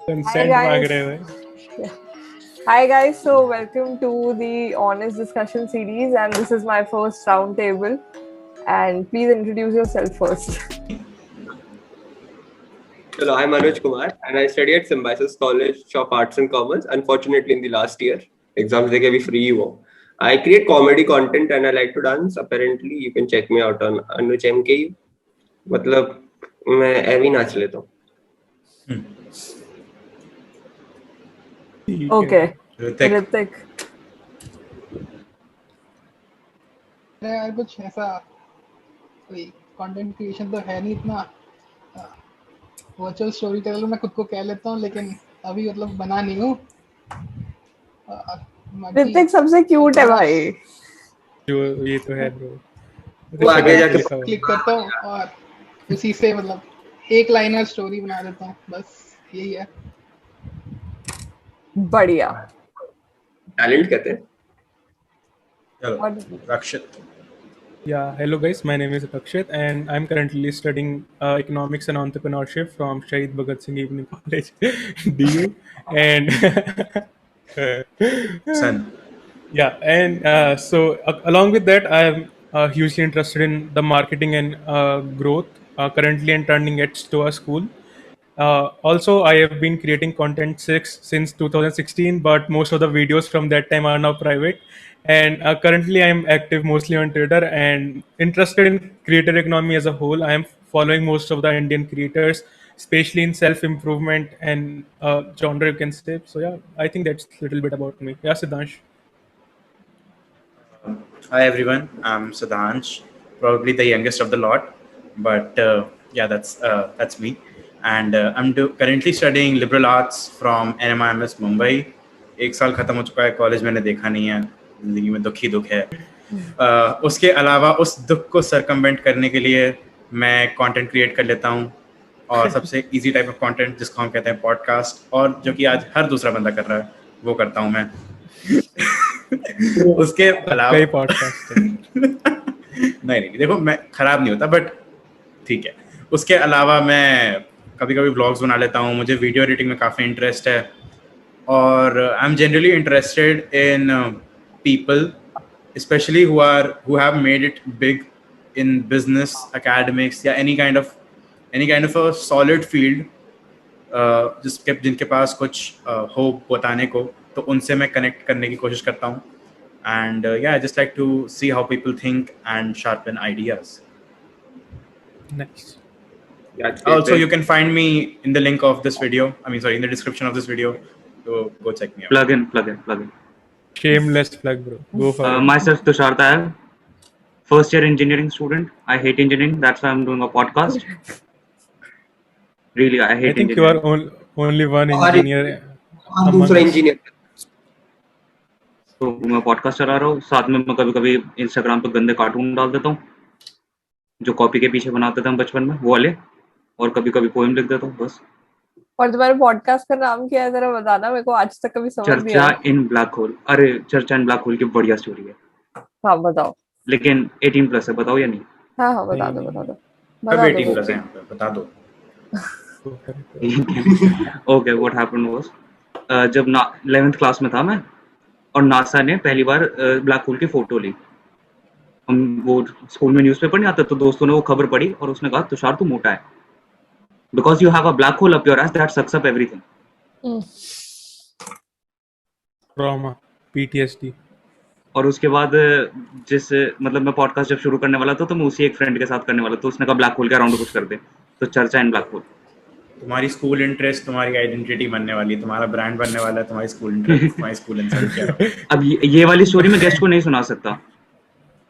Consent मांग रहे हो। Hi guys, so welcome to the Honest Discussion series, and this is my first round table. And please introduce yourself first. Hello, I'm Anuj Kumar and I study at Symbiosis College of Arts and Commerce. Unfortunately, in the last year, exams देके अभी free हुआ. I create comedy content and I like to dance. Apparently, you can check me out on Anuj MKU. मतलब मैं ऐवी नाच लेता हूँ. Okay, Hrithik. यार कुछ ऐसा कोई कंटेंट क्रिएशन तो है नहीं इतना. वर्चुअल स्टोरी टेलर मैं खुद को कह लेता हूँ, लेकिन अभी मतलब बना नहीं हूँ. ऋतिक सबसे क्यूट है भाई. जो ये तो है ब्रो. वो आगे जाके क्लिक करता हूँ और उसी से मतलब एक लाइनर स्टोरी बना देता हूँ. बस यही है. बढ़िया. टैलेंट कहते हैं. चलो रक्षित. Yeah, hello guys, my name is Rakshit and I'm currently studying economics and entrepreneurship from Shahid Bhagat Singh Evening College, DU, and Son. yeah, and so along with that, I am hugely interested in the marketing and growth. Currently, I'm turning at Stoa School. Also, I have been creating content since 2016, but most of the videos from that time are now private. And currently, I am active mostly on Twitter and interested in creator economy as a whole. I am following most of the Indian creators, especially in self-improvement and genre, you can say. So yeah, I think that's a little bit about me. Yeah, Siddhansh. Hi everyone, I'm Siddhansh, probably the youngest of the lot, but yeah, that's me. And I'm currently studying liberal arts from NMIMS Mumbai. एक साल खत्म हो चुका है college, मैंने देखा नहीं है. जिंदगी में दुख ही दुख है. उसके अलावा उस दुख को सरकमवेंट करने के लिए मैं कंटेंट क्रिएट कर लेता हूँ, और सबसे इजी टाइप ऑफ कंटेंट जिसको हम कहते हैं पॉडकास्ट, और जो कि आज हर दूसरा बंदा कर रहा है वो करता हूँ मैं. उसके अलावा कई पॉडकास्ट नहीं देखो, मैं खराब नहीं होता, बट ठीक है. उसके अलावा मैं कभी कभी व्लॉग्स बना लेता हूँ. मुझे वीडियो एडिटिंग में काफ़ी इंटरेस्ट है, और I am generally interested in people especially who have made it big in business, academics, या any kind of a solid field, जिनके पास कुछ हो बताने को, तो उनसे मैं कनेक्ट करने की कोशिश करता हूँ. And yeah, I just like to see how people think and sharpen ideas. Nice. Also, you can find me in the link of this video. In the description of this video. So go check me out. Plug in. Shameless plug, bro. Go for it. Myself, Tushar Tayal, first year engineering student. I hate engineering. That's why I'm doing a podcast. Really, I hate I think engineering. you are only one engineer. दूसरा engineer. तो मैं podcast चला रहा हूँ, साथ में मैं कभी-कभी इंस्टाग्राम पे गंदे कार्टून डाल देता हूँ, जो कॉपी के पीछे बनाते थे हम बचपन में, वो वाले, और कभी-कभी पोएम लिख देता हूँ, बस. और तुम्हारे पॉडकास्ट का नाम क्या है जरा बताना, मेरे को आज तक कभी समझ नहीं आया. चर्चा इन ब्लैक होल. अरे चर्चा इन ब्लैक होल की बढ़िया स्टोरी है. हाँ बताओ. लेकिन 18+ है, बताओ या नहीं? हाँ बता दो. सब 18+ हैं यहाँ पे, बता दो. Okay, what happened was, जब 11th क्लास में था मैं, और नासा ने पहली बार ब्लैक होल की फोटो ली. हम वो स्कूल में न्यूज़पेपर नहीं आता, तो दोस्तों ने वो खबर पढ़ी और उसने कहा तुषार तू मोटा है, because you have a black hole up your ass that sucks up everything. Trauma, PTSD. और उसके बाद मतलब मैं पॉडकास्ट जब शुरू करने वाला था, तो मैं उसी एक फ्रेंड के साथ करने वाला था. तो उसने कहा ब्लैक होल के अराउंड कुछ कर दे, तो चर्चा इन ब्लैक होल. तुम्हारी स्कूल इंटरेस्ट तुम्हारी आइडेंटिटी बनने वाली है, तुम्हारा ब्रांड बनने वाला है. तुम्हारी स्कूल इंटरेस्ट तुम्हारी स्कूल इंटरेस्ट. अब ये वाली स्टोरी मैं गेस्ट को नहीं सुना सकता,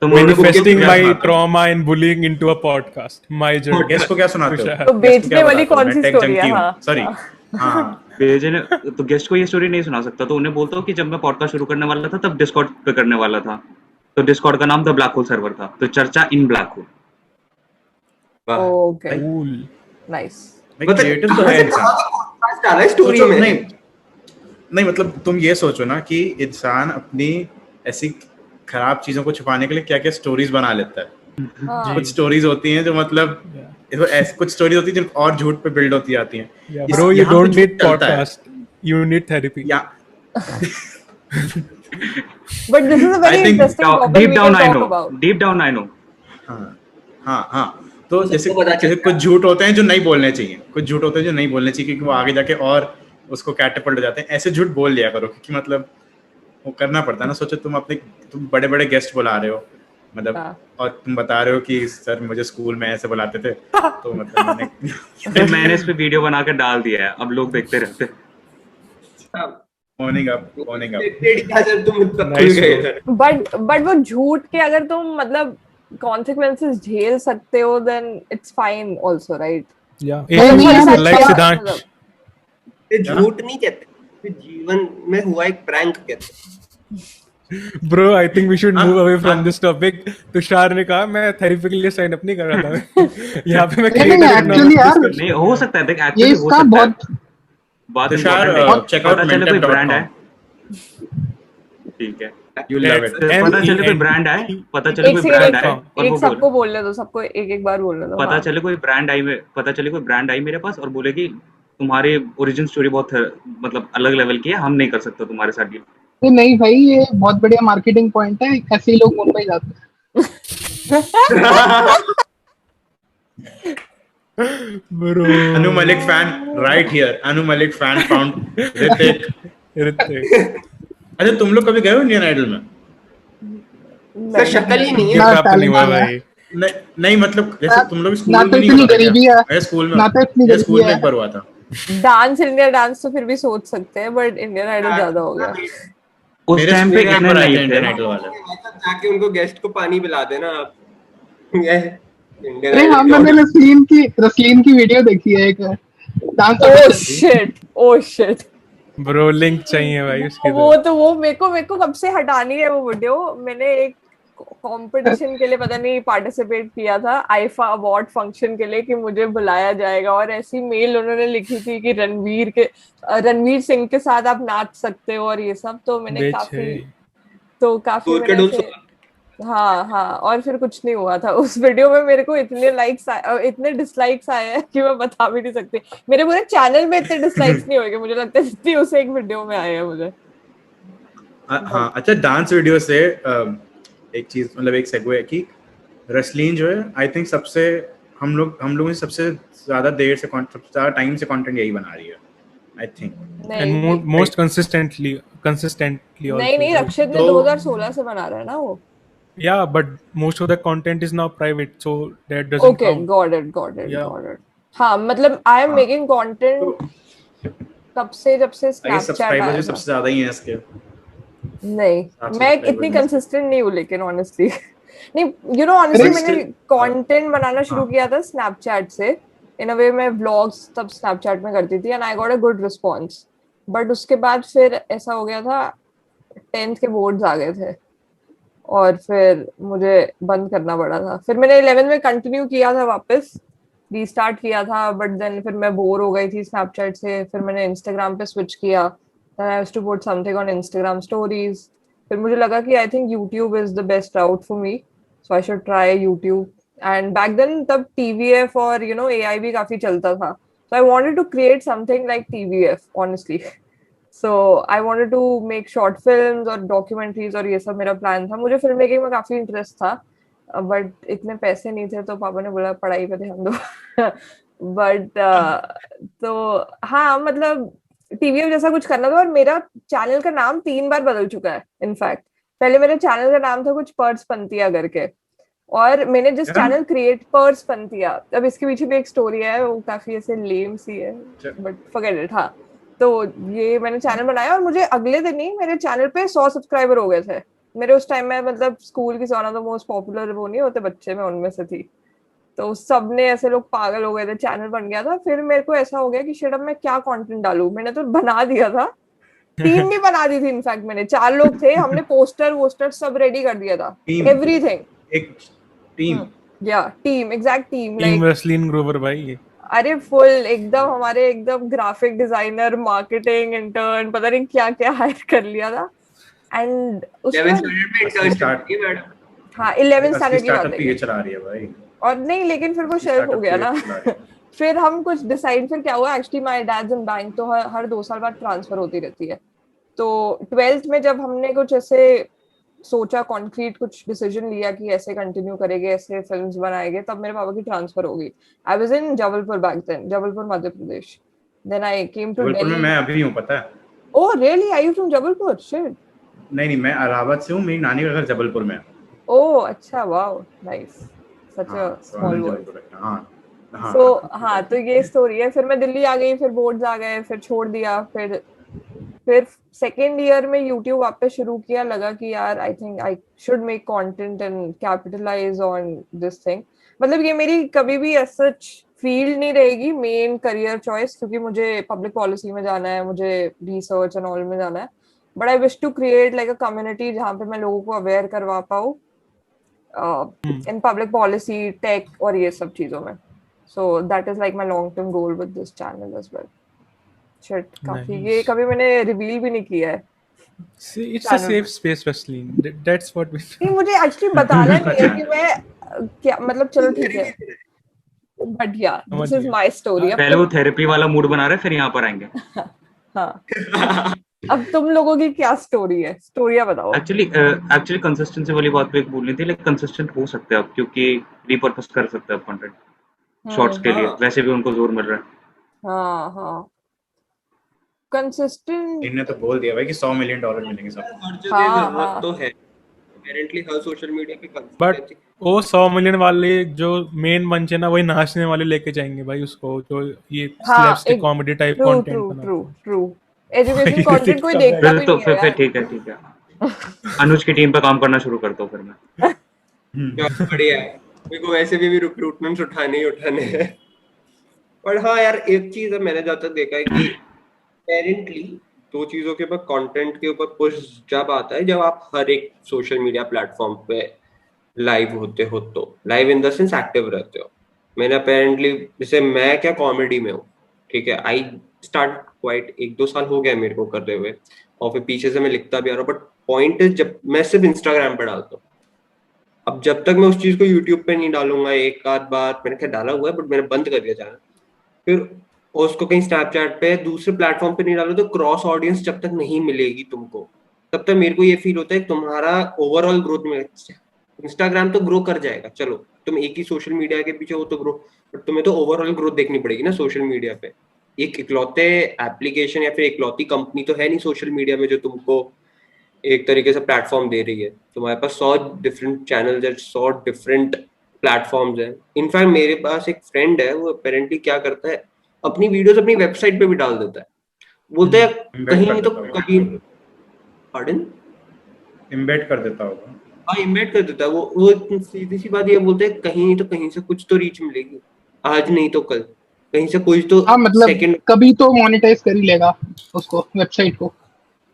तो Manifesting my trauma and bullying into a podcast. My journey. Guest को क्या सुनाते हो? तो बेचने वाली कौन सी स्टोरी है? सॉरी, हाँ भेजने. तो गेस्ट को ये स्टोरी नहीं सुना सकता, तो उन्हें बोलता हूँ कि जब मैं पॉडकास्ट शुरू करने वाला था तब डिस्कॉर्ड पे करने वाला था, तो डिस्कॉर्ड का नाम द ब्लैक होल सर्वर था, तो चर्चा in black hole. Okay, Cool. Nice. Creative तो है इंसान. स्टोरी में नहीं मतलब तुम ये सोचो ना कि इंसान अपनी ऐसी खराब चीजों को छुपाने के लिए क्या क्या स्टोरीज बना लेता है. कुछ स्टोरीज होती हैं जो मतलब देखो ऐसे कुछ स्टोरी होती है जो और झूठ पे बिल्ड होती जाती हैं। Yeah, bro, you यहाँ पे don't झूठ need चलता है। podcast. You need therapy. या But this is a very I think interesting topic deep we down can I talk know. about. Deep down I know. हाँ तो जैसे सबको पता चलता कुछ झूठ होते हैं जो नहीं बोलने चाहिए, कुछ झूठ होते हैं जो नहीं बोलने चाहिए क्योंकि वो आगे जाके और उसको कैटेपल्ट हो जाते हैं। ऐसे झूठ बोल लिया करो क्योंकि मतलब वो करना पड़ता है ना। सोचो तुम बड़े बड़े गेस्ट बुला रहे हो मतलब हाँ। और तुम बता रहे हो कि सर मुझे स्कूल में ऐसे बुलाते थे, तो मतलब मैंने फिर मैंने इस पे वीडियो बना कर डाल दिया है, अब लोग देखते रहते हैं। owning up. तुम इतना खुल Nice, गए bro. इधर। बट वो झूठ के अगर तुम मतलब consequences झेल सकते हो then it's fine also, right? Yeah. नहीं, If, नहीं, यार, like अच्छा, Siddharth, मतलब, ये झूठ नहीं कहते, ये जीवन में हुआ एक प्रैंक कहते। bro, I think we should move away from this topic. Tushar ने कहा मैं थेरेपी के लिए साइन अप नहीं कर रहा था। यहाँ पे मैं नहीं, creator actually economics यार, discussion- नहीं हो सकता है, देख ये एक्चुअली हो इसका सकता है। बहुत बात तुषार, important है। check out पता चले कोई mentep.com. ब्रांड है, ठीक है, You love it. पता चले कोई ब्रांड है, पता चले एक कोई सेकंड, ब्रांड है और एक वो सबको बोल, बोलने दो, सबको एक एक बार बोलने दो। पता हाँ। चले कोई ब्रांड आई मेरे पास और बोले कि तुम्हारे ओरिजिन स्टोरी बहुत मतलब अलग लेवल की है, हम नहीं कर सकते तुम्हारे साथ डील। ये नहीं भाई, ये बहुत बढ़िया मार्केटिंग पॉइंट है, ऐसे ही लोग मुंबई जाते हैं। Bro. Anu Malik fan right here. Anu Malik fan found Ritik. Ritik. अच्छा तुम लोग कभी गए हो इंडियन आइडल में? सर शक्ल ही नहीं है। ना प्राप्त नहीं हुआ talent है। भाई। नहीं मतलब जैसे तुम लोग स्कूल ना में तो नहीं इतनी हुआ था गरीबी क्या? है, मेरे स्कूल में ना तो इतनी मेरे स्कूल गरीबी में है। एक बार हुआ था। डांस, इंडिया डांस तो फिर भी सोच सकते हैं, बट इंडियन आइडल ज्यादा हो गया। उस मेरे टाइम स्कूल पे में एक इतने बार आए थे नहीं इंडियन थे। आइडल वाले। मतलब जाके उनको गेस्ट को पानी पिला देना आप। ये इंडियन अरे हाँ, आइडल मैंने रसलीन की वीडियो देखी है एक dance oh shit, oh shit. Bro, link चाहिए भाई उसकी वो मेरे को कब से हटानी है वो वीडियो। मैंने एक कंपटीशन के लिए पता नहीं पार्टिसिपेट किया था, आईफा अवार्ड फंक्शन के लिए, कि मुझे बुलाया जाएगा, और ऐसी मेल उन्होंने लिखी थी कि रणवीर सिंह के साथ आप नाच सकते हो और ये सब। तो मैंने bitch काफी है। मैंने ऐसे, हाँ, और फिर कुछ नहीं हुआ था उस वीडियो में। मेरे को इतने डिसलाइक्स आए हैं कि मैं बता भी नहीं सकती। मेरे पूरे चैनल में इतने डिसलाइक्स नहीं होंगे मुझे लगता है जितनी उस एक वीडियो में आए हैं मुझे। हाँ अच्छा, डांस वीडियो से एक चीज मतलब एक सेगवे है कि रसलीन जो है आई थिंक सबसे हम लोगों से सबसे ज्यादा देर से सबसे ज्यादा टाइम से कंटेंट यही बना रही है I think. And most consistently also. नहीं, रक्षित ने तो- 2016 से बना रहा है ना वो। Yeah, but most of the content is now private, so that doesn't okay, count. Got it. Yeah. हाँ, मतलब आई एम हाँ। मेकिंग कंटेंट जब से आई स्नैपचैट सब्सक्राइबर्स आया भी था। सबसे ज्यादा ही हैं इसके। नहीं, 700 मैं इतनी subscribers कंसिस्टेंट नहीं हूँ लेकिन ऑनेस्टली नहीं, ऑनेस्टली But मैंने still, कंटेंट बनाना शुरू हाँ। किया था स्नैपचैट से। इन अ वे मैं व्लॉग्स तब स्नैपचैट में करती थी and I got a good response. But उसके बाद फिर ऐसा हो गया था, 10th के बोर्ड्स आ गए थे और फिर मुझे बंद करना पड़ा था। फिर मैंने 11th में कंटिन्यू किया था, वापस रीस्टार्ट किया था, बट देन फिर मैं बोर हो गई थी स्नैपचैट से। फिर मैंने इंस्टाग्राम पे स्विच किया। then I used to put something on Instagram stories. फिर मुझे लगा कि I think YouTube is the best route for me, so I should try YouTube. And back then तब TVF और AI भी काफी चलता था, so I wanted to create something like TVF honestly. So I wanted to make short films और documentaries और ये सब मेरा प्लान था। मुझे फिल्म मेकिंग में काफी इंटरेस्ट था, बट इतने पैसे नहीं थे, तो पापा ने बोला पढ़ाई पे ध्यान दो। बट तो हाँ, मतलब टीवीएफ जैसा कुछ करना था। और मेरा चैनल का नाम 3 बार बदल चुका है इनफैक्ट। पहले मेरे चैनल का नाम था कुछ पर्स पंतिया करके, और मैंने जिस चैनल क्रिएट पर्स पंतिया, अब इसके पीछे भी एक स्टोरी है, वो काफी ऐसे लेम सी है, बट फॉरगेट इट। हाँ, तो ये मैंने चैनल बनाया और मुझे अगले दिन ही मेरे चैनल पे 100 सब्सक्राइबर हो गए थे। मेरे उस टाइम में मतलब स्कूल की one of the most popular वो नहीं होते बच्चे, में उनमें से थी। तो सबने ऐसे लोग पागल हो गए थे, चैनल बन गया था। फिर मेरे को ऐसा हो गया कि शिट, अब मैं क्या कंटेंट डालूं। मैंने तो बना दिया था, टीम भी बना दी थी इनफैक्ट। मैंने 4 लोग थे, हमने पोस्टर सब रेडी कर दिया था, एवरीथिंग। एक टीम, या team, exact team, Team Wrestling Grover भाई। अरे फुल एकदम, हमारे एकदम ग्राफिक डिजाइनर, मार्केटिंग इंटर्न, पता नहीं क्या क्या हायर कर लिया था। एंड उसके बाद 11th स्टैंडर्ड में इंटर्नशिप की मैडम। हाँ, 11th स्टैंडर्ड की बात स्टार्टअप है। ये चला रही है भाई। और नहीं, लेकिन फिर वो शेल्फ हो गया ना। फिर हम कुछ डिसाइड, फिर क्या हुआ actually, my dad's in bank, तो हर 2 साल बाद ट्रांसफर होती रहती है। तो 12th में जब हमने कुछ ऐसे सोचा, कॉन्क्रीट कुछ डिसीजन लिया कि ऐसे कंटिन्यू करेंगे, ऐसे फिल्म्स बनाएंगे, तब मेरे पापा की ट्रांसफर हो गई। I was in Jabalpur back then, Jabalpur Madhya Pradesh. Then I came to Jabalpur में दिल्ली। मैं अभी हूँ, पता है? Oh really, are you from Jabalpur? Shit. नहीं, मैं इलाहाबाद से हूँ, मेरी नानी का घर जबलपुर में है। ओह अच्छा, वाओ, नाइस, सच अ हाँ, so I'm small in world. Jabalpur right now. हाँ सो हाँ, तो ये स्टोरी है। फिर मैं दिल्ली आ गई, फिर बोर्ड्स आ गए, फिर छोड़ दिया। फिर सेकेंड ईयर में यूट्यूब वापस शुरू किया। लगा कि यार I think I should make content and capitalise on this thing. मतलब ये मेरी कभी भी सच फील्ड नहीं रहेगी मेन करियर चॉइस, क्योंकि मुझे पब्लिक पॉलिसी में जाना है, मुझे रिसर्च एंड ऑल में जाना है। But I wish to create like a community जहाँ पे मैं लोगों को अवेयर करवा पाऊँ इन पब्लिक पॉलिसी, टेक और ये सब चीजों में। So that is like my long term goal with this channel as well. Shit, काफी ये Nice. कभी मैंने रिवील भी नहीं किया है See, it's a channel safe में। space, Vaseline. That's what we. नहीं, मुझे एक्चुअली बताना नहीं है कि मैं क्या, मतलब चलो ठीक है, बट या समझ दिस इज गया। My story. अब पहले वो थेरेपी वाला मूड बना रहे, फिर यहाँ पर आएंगे। हाँ, अब तुम लोगों की क्या स्टोरी है, स्टोरियां बताओ। एक्चुअली कंसिस्टेंसी वाली बात पे एक बोलनी थी, लाइक कंसिस्टेंट हो सकते हैं आप, क्योंकि रिपर्पस कर सकते हैं आप कंटेंट शॉर्ट्स के लिए, हाँ। वैसे भी उनको जोर मिल रहा है। हाँ हाँ, कंसिस्टेंट। इनने तो बोल दिया भाई कि $100 मिलियन मिलेंगे सब। हर जगह हाँ जरूरत हाँ, तो है, अपेरेंटली हर सोशल मीडिया पे बट कंसिस्टेंसी। वो 100 मिलियन वाले जो मेन मंच है ना, वही नाचने वाले लेके जाएंगे भाई उसको, जो ये हाँ, स्लैपस्टिक एक comedy type true content true true बनाते हैं। ट्रू एजुकेशन ये कंटेंट कोई दिखता देखता है। भी तो नहीं है फिर यार। ठीक है, ठीक है। अनुज की टीम पे काम करना शुरू करता हूँ फिर मैं। क्या बढ़िया है, मेरे को वैसे भी रिक्रूटमेंट्स उठाने ही उठाने हैं। पर हाँ यार, एक चीज है मैंने जहाँ तक देखा है कि पेरेंटली दो चीजों के ऊपर, कंटेंट के ऊपर पुश जब आता है जब आप हर एक सोशल मीडिया प्लेटफॉर्म पे लाइव होते हो, तो live in the sense active रहते हो। मैंने अपेरेंटली, जैसे मैं क्या कॉमेडी में हूँ, ठीक है, आई स्टार्ट क्वाइट 1-2 साल हो गया मेरे को करते हुए, और फिर पीछे से मैं लिखता भी आ रहा हूँ। बट पॉइंट इज, जब मैं सिर्फ इंस्टाग्राम पे डालता हूँ, अब जब तक मैं उस चीज को यूट्यूब पे नहीं डालूंगा, एक आध बार मैंने क्या डाला हुआ है बट मैंने बंद कर दिया जाना, फिर उसको कहीं स्नैपचैट पे दूसरे प्लेटफॉर्म पे नहीं डालो, तो क्रॉस ऑडियंस जब तक नहीं मिलेगी तुमको, तब तक मेरे को ये फील होता है कि तुम्हारा ओवरऑल ग्रोथ में, इंस्टाग्राम तो ग्रो कर जाएगा, चलो तुम एक ही सोशल मीडिया के पीछे हो तो ग्रो, बट तुम्हें तो ओवरऑल ग्रोथ देखनी पड़ेगी ना सोशल मीडिया पे। एक इकलौते एप्लीकेशन या फिर इकलौती कंपनी तो है नहीं सोशल मीडिया में जो तुमको एक तरीके से प्लेटफॉर्म दे रही है। तुम्हारे पास 100 डिफरेंट चैनल्स है, 100 डिफरेंट प्लेटफॉर्म्स है। इनफैक्ट मेरे पास एक फ्रेंड है, वो अपेरेंटली क्या करता है, अपनी वीडियोस अपनी वेबसाइट पे भी डाल देता है, बोलते हैं Embed कहीं कर नहीं तो देता होगा। कहीं। पार्डन? Embed कर देता होगा। हाँ, इम्बेड कर देता है वो सीधी सी बात ये बोलते हैं, कहीं नहीं तो कहीं से कुछ तो रीच मिलेगी, आज नहीं तो कल, कहीं से कुछ तो हाँ मतलब सेकंड। कभी तो मोनेटाइज कर ही लेगा उसको, वेबसाइट को।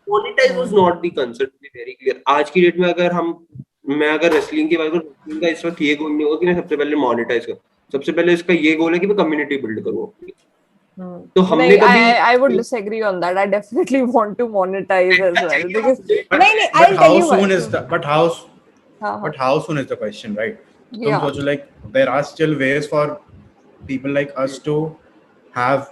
Monetise was not the concept, to be very clear. आज की डेट में मैं अगर रेसलिंग की बात करूं, रेसलिंग का इस वक्त ये गोल नहीं होगा कि मैं सबसे पहले मोनेटाइज करूं, सबसे पहले इसका ये गोल है कि मैं कम्युनिटी बिल्ड करूं अपनी। तो हमने नहीं, कभी I would disagree on that. I definitely want to monetize as well because But, नहीं, but I'll tell how you soon one. is the but how हाँ हाँ, but how soon is the question, right? तुम yeah. सोचो, like there are still ways for people like us to have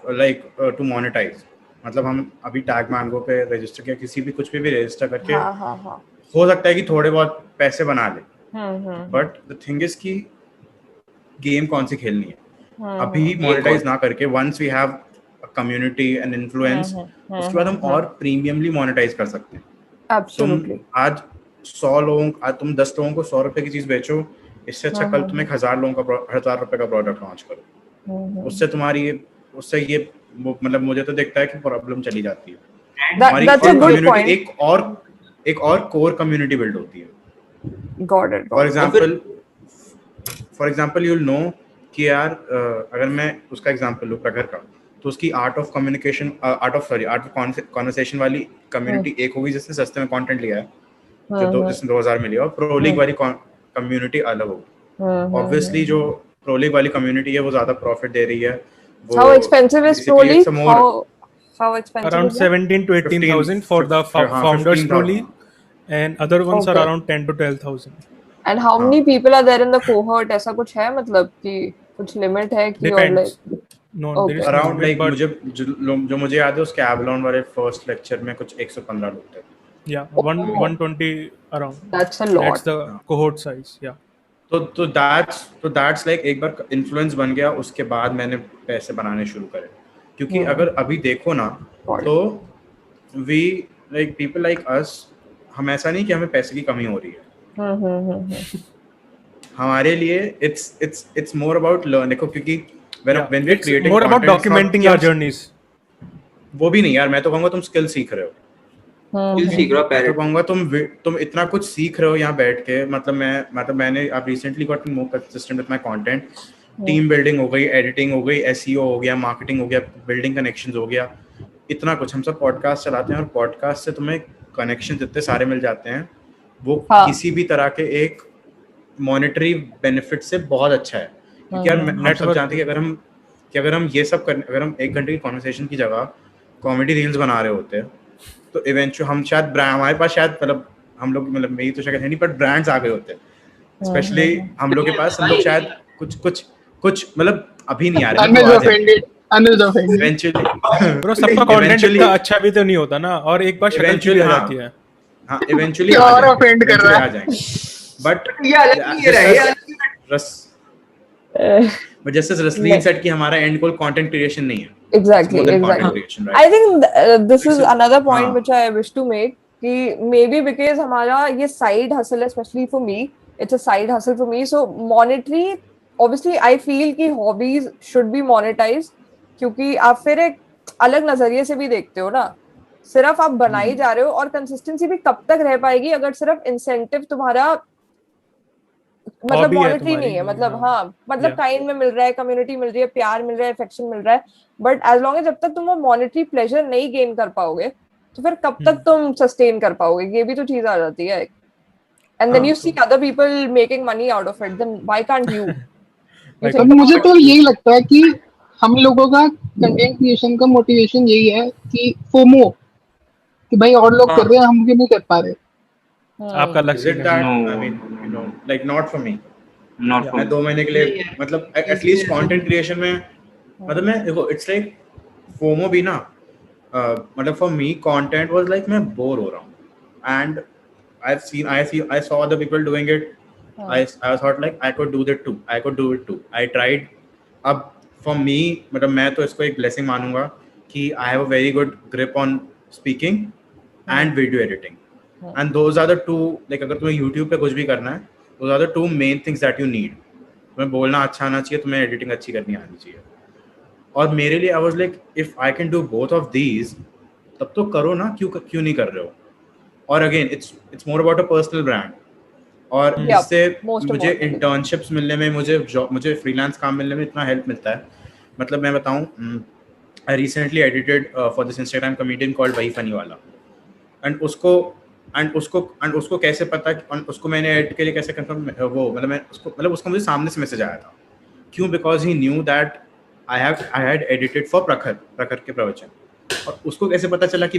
to monetize. मतलब हम अभी tag mango पे register किया, किसी भी कुछ पे भी रजिस्टर करके हाँ हाँ हाँ, हो सकता है कि थोड़े बहुत पैसे बना ले, बट द थिंग इज कि गेम कौन सी खेलनी है। अभी मोनेटाइज ना करके once we have community and influence, उसके बाद हम और प्रीमियमली मोनेटाइज कर सकते हैं। Absolutely. तुम आज 10 लोगों को 100 रुपए की चीज बेचो, इससे अच्छा कल तुम एक 1000 लोगों का 1000 रुपए का प्रोडक्ट लॉन्च करो, उससे ये मतलब मुझे तो दिखता है कि प्रॉब्लम चली जाती है। हमारी That's a good community point. एक और कोर कम्युनिटी बिल्ड होती है। Got it. For example you will know कि यार अगर मैं उसका एग्जाम्पल लूँ प्रखर का, तो उसकी आर्ट ऑफ कॉन्वर्सेशन वाली कम्युनिटी एक होगी जिसने सस्ते में कंटेंट लिया है, जिसने 2000 में लिया, और प्रो लीग वाली कम्युनिटी अलग होगी। ऑब्वियसली जो प्रो लीग वाली कम्युनिटी है वो ज्यादा प्रॉफिट दे रही है। How expensive is Pro League? How expensive Around is that? 17 to 18,000 for the founders 15,000. Pro League, and other ones are Okay. around 10 to 12,000. And how हाँ। many people are there in the cohort? ऐसा कुछ है मतलब कि कुछ limit है कि और Depends. like No, Okay. there is no around limit, like but मुझे जो मुझे याद है उसके एवलॉन वाले फर्स्ट लेक्चर में कुछ 115 लोग थे। yeah, Oh. 120 around. That's a That's lot. the cohort size. Yeah. तो दैट्स लाइक एक बार इन्फ्लुएंस बन गया, उसके बाद मैंने पैसे बनाने शुरू करे, क्योंकि अगर अभी देखो ना Got it. तो we like people like us, हम ऐसा नहीं कि हमें पैसे की कमी हो रही है, हमारे लिए इट्स मोर अबाउट लर्न। देखो क्योंकि Yeah. when we're It's creating more about content, it's not documenting कि our हम- journeys. वो भी नहीं यार, मैं तो कहूँगा तुम स्किल सीख रहे हो, Skill सीख रहा मैं तो apparently. कहूँगा तुम इतना कुछ सीख रहे हो यहाँ बैठ के। मतलब मैंने अब recently gotten more consistent with my content, team building हो गई, एडिटिंग हो गई, एसईओ हो गया, मार्केटिंग हो गया, बिल्डिंग कनेक्शंस हो गया, इतना कुछ। हम सब पॉडकास्ट चलाते हैं और पॉडकास्ट से तुम्हें कनेक्शन इतने सारे मिल जाते हैं, वो हाँ. किसी भी तरह के एक मॉनेटरी बेनिफिट से बहुत अच्छा है। क्योंकि यार हम सब Network. जानते हैं कि अगर हम ये सब कर, अगर हम 1 घंटे की कॉन्वर्सेशन की जगह कॉमेडी रील्स बना रहे होते हैं तो इवेंचुअली हम शायद हमारे पास शायद मतलब हम लोग मतलब मेरी तो शायद है नहीं, बट ब्रांड्स आ गए होते हैं, स्पेशली हम लोग के पास। हम लोग शायद कुछ मतलब अभी नहीं आ रहे, Anil is offended. Anil is offended. Eventually Bro, सबका कंटेंट Eventually- इतना अच्छा भी तो नहीं होता ना, और एक बार शक्ल भी आ जाती है. हाँ इवेंचुअली क्या और offend कर रहा है? आ जाएंगे, बट ये अलग नहीं है ये अलग नहीं है. बट जैसे रसलीन सेड कि हमारा एंड गोल कंटेंट क्रिएशन नहीं है, Exactly, more than exactly. content creation, right? I think this is It's a- another point हाँ. which I wish to make कि maybe because हमारा ये side hustle है, especially for me, it's a side hustle for me. So monetary, obviously I feel कि hobbies should be monetized क्योंकि आप फिर एक अलग नजरिए से भी देखते हो ना, सिर्फ आप बना ही जा रहे हो, और कंसिस्टेंसी भी कब तक रह पाएगी अगर सिर्फ इंसेंटिव तुम्हारा मतलब Hobby है मॉनेटरी तुम्हारी, नहीं है, मतलब हाँ. हाँ मतलब Yeah. टाइम में मिल रहा है, कम्युनिटी मिल रही है, प्यार मिल रहा है, अफेक्शन मिल रहा है, बट एज लॉन्ग एज जब तक तुम वो मॉनेटरी प्लेजर नहीं गेन कर पाओगे तो फिर कब तक तुम सस्टेन कर पाओगे, ये भी तो चीज आ जाती है. And then you see other people making money out of it, then why can't you? तो मुझे तो यही लगता है कि हम लोगों का कंटेंट क्रिएशन का मोटिवेशन यही है कि फोमो, कि भाई और लोग कर रहे हैं, हम क्यों नहीं कर पा रहे. आपका Is लक्ष्य it है. that? No. I mean, you know, like not for me. Not for मैं me. 2 महीने के लिए मतलब एटलीस्ट कंटेंट क्रिएशन में मतलब मैं देखो इट्स लाइक फोमो भी ना, मतलब for me content was like मैं बोर हो रहा हूँ, and I saw other people doing it. I thought like I could do that too. I could do it too. I tried. अब for me मतलब मैं तो इसको एक ब्लेसिंग मानूंगा कि I have a very good grip on speaking and video editing. And those are the two, like अगर तुम्हें YouTube पे कुछ भी करना है, those are the 2 main things that you need. तुम्हें बोलना अच्छा आना चाहिए, तुम्हें एडिटिंग अच्छी करनी आनी चाहिए. और मेरे लिए I was like, if I can do both of these, तब तो करो ना, क्यों नहीं कर रहे हो? और again, it's more about a personal brand. और Yeah, इससे most मुझे importantly. इंटर्नशिप्स मिलने में, मुझे फ्रीलांस काम मिलने में इतना हेल्प मिलता है. मतलब मैं बताऊं, I recently edited for this Instagram comedian called वही फनी वाला, एंड उसको कैसे पता, उसको मैंने एड के लिए कैसे कंफर्म वो मतलब उसको मुझे सामने से मैसेज आया था. क्यों? Because he knew that I had edited for प्रखर के प्रवचन. और उसको कैसे पता चला कि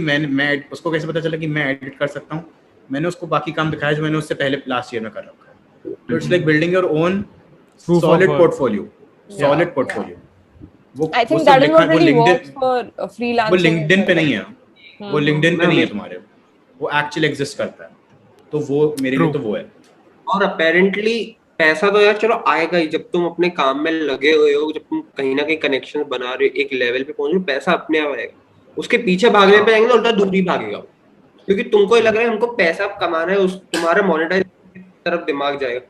उसको कैसे पता चला कि मैं एडिट कर सकता हूँ? मैंने उसको बाकी काम दिखाया जो मैंने उससे पहले लास्ट ईयर में कर रखा है. तो it's like building your own Proof of solid work. Portfolio. I think that is what really works for freelancing. वो लिंक्डइन पे नहीं है, वो लिंक्डइन पे नहीं है हम्म। तुम्हारे, वो एक्चुअली एग्जिस्ट करता है. तो वो मेरे लिए True. तो वो है. और अपेरेंटली पैसा तो यार चलो आएगा ही, जब तुम अपने काम में लगे हुए हो, जब तुम कहीं ना कहीं कनेक्शन बना रहे हो, एक लेवल पे पहुंच रहे हो, पैसा अपने आप आएगा. उसके पीछे भागने पे आएंगे ना, उल्टा दूर ही भागेगा, क्योंकि तुमको ये लग रहा है हमको पैसा कमाना है, उस तुम्हारा मोनेटाइज तरफ दिमाग जाएगा.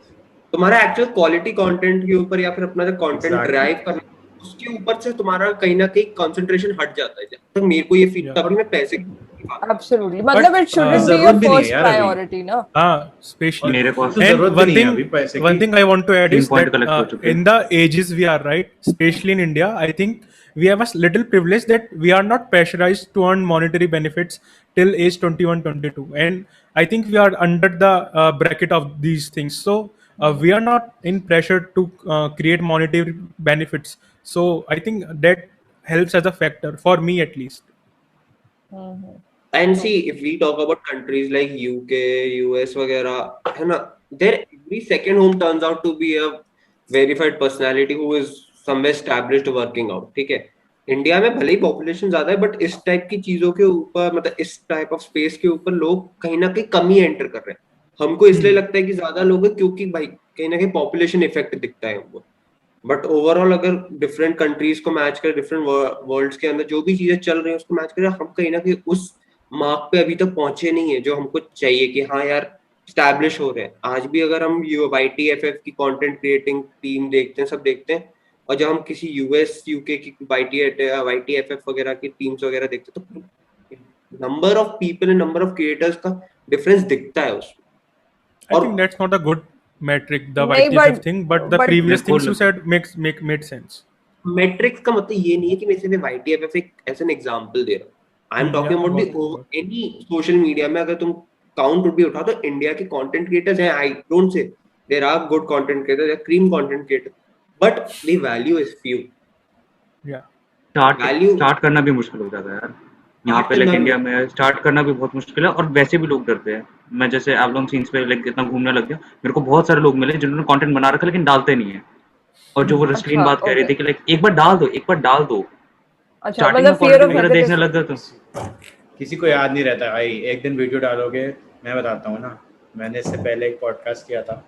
तुम्हारा एक्चुअल क्वालिटी कंटेंट के ऊपर या फिर अपना जो कंटेंट Exactly. ड्राइव करना, उसके ऊपर से तुम्हारा कहीं ना कहीं कंसंट्रेशन हट जाता है. जब तक मेरे को ये फील Yeah. तभी मैं पैसे Absolutely. मतलब it shouldn't be जरूरत your भी नहीं है first यार अभी. priority, ना. Especially. मेरे पास तो And जरूरत भी नहीं है अभी पैसे की. one thing I want to add is 3 point that collect हो चुके हैं. in the ages we are, right, especially in India, I think we have a little privilege that we are not pressurized to earn monetary benefits till age 21, 22. And I think we are under the bracket of these things. So we are not in pressure to create monetary benefits. So I think that helps as a factor, for me at least. And see, if we talk about countries like UK, US वगैरह, है ना, there second home turns out to be a verified personality who is somewhere established working out. ठीक है, India में भले ही population ज्यादा है but इस टाइप की चीजों के ऊपर, मतलब इस टाइप ऑफ स्पेस के ऊपर लोग कहीं ना कहीं कम ही एंटर कर रहे हैं। हमको इसलिए लगता है कि ज्यादा लोग हैं क्योंकि भाई कहीं ना कहीं पॉपुलेशन इफेक्ट दिखता है हमको, बट ओवरऑल अगर डिफरेंट कंट्रीज को मैच करें, डिफरेंट वर्ल्ड्स के अंदर जो भी चीजें चल रही है उसको मैच करें, हम कहीं ना कहीं उस मार्क पे अभी तक पहुंचे नहीं है जो हमको चाहिए कि हाँ यार स्टैब्लिश हो रहे हैं। आज भी अगर हम YTFF की कंटेंट क्रिएटिंग टीम देखते हैं, सब देखते हैं, और जब हम किसी US UK की YTFF वगैरह की टीम्स वगैरह देखते हैं तो number of people and number of creators का डिफरेंस दिखता है उसमें। I think that's not a good metric, the नहीं, YTFF but- thing, but the but- previous things you बिल्कुल। said made sense. मेट्रिक्स का मतलब ये नहीं है कि मैं सिर्फ YTFF एक एज एन एग्जांपल दे रहा हूँ। I am talking Yeah, about any social media में अगर तुम काउंट भी उठाओ तो इंडिया के कंटेंट क्रिएटर्स हैं, I don't say there are good content creators या cream content creator, but the value is few. Yeah. Value- start करना भी मुश्किल हो जाता है यार यहाँ पे। करना लाइक भी- इंडिया में स्टार्ट करना भी बहुत मुश्किल है, और वैसे भी लोग डरते हैं। मैं जैसे एवलॉन सीन्स पे लाइक इतना घूमने लग गया, मेरे को बहुत सारे लोग मिले जिन्होंने कंटेंट बना रखा लेकिन डालते नहीं है। और जो वो रस्लीन अच्छा, बात कह रही okay. थी कि लाइक एक बार डाल दो, एक बार डाल दो। अच्छा, स्टार्टिंग मतलब में फियर कंटेंट ऑफ वगैरह देखने लग गए तो किसी को याद नहीं रहता भाई, एक दिन वीडियो डालोगे। मैं बताता हूँ ना, मैंने इससे पहले एक पॉडकास्ट किया था,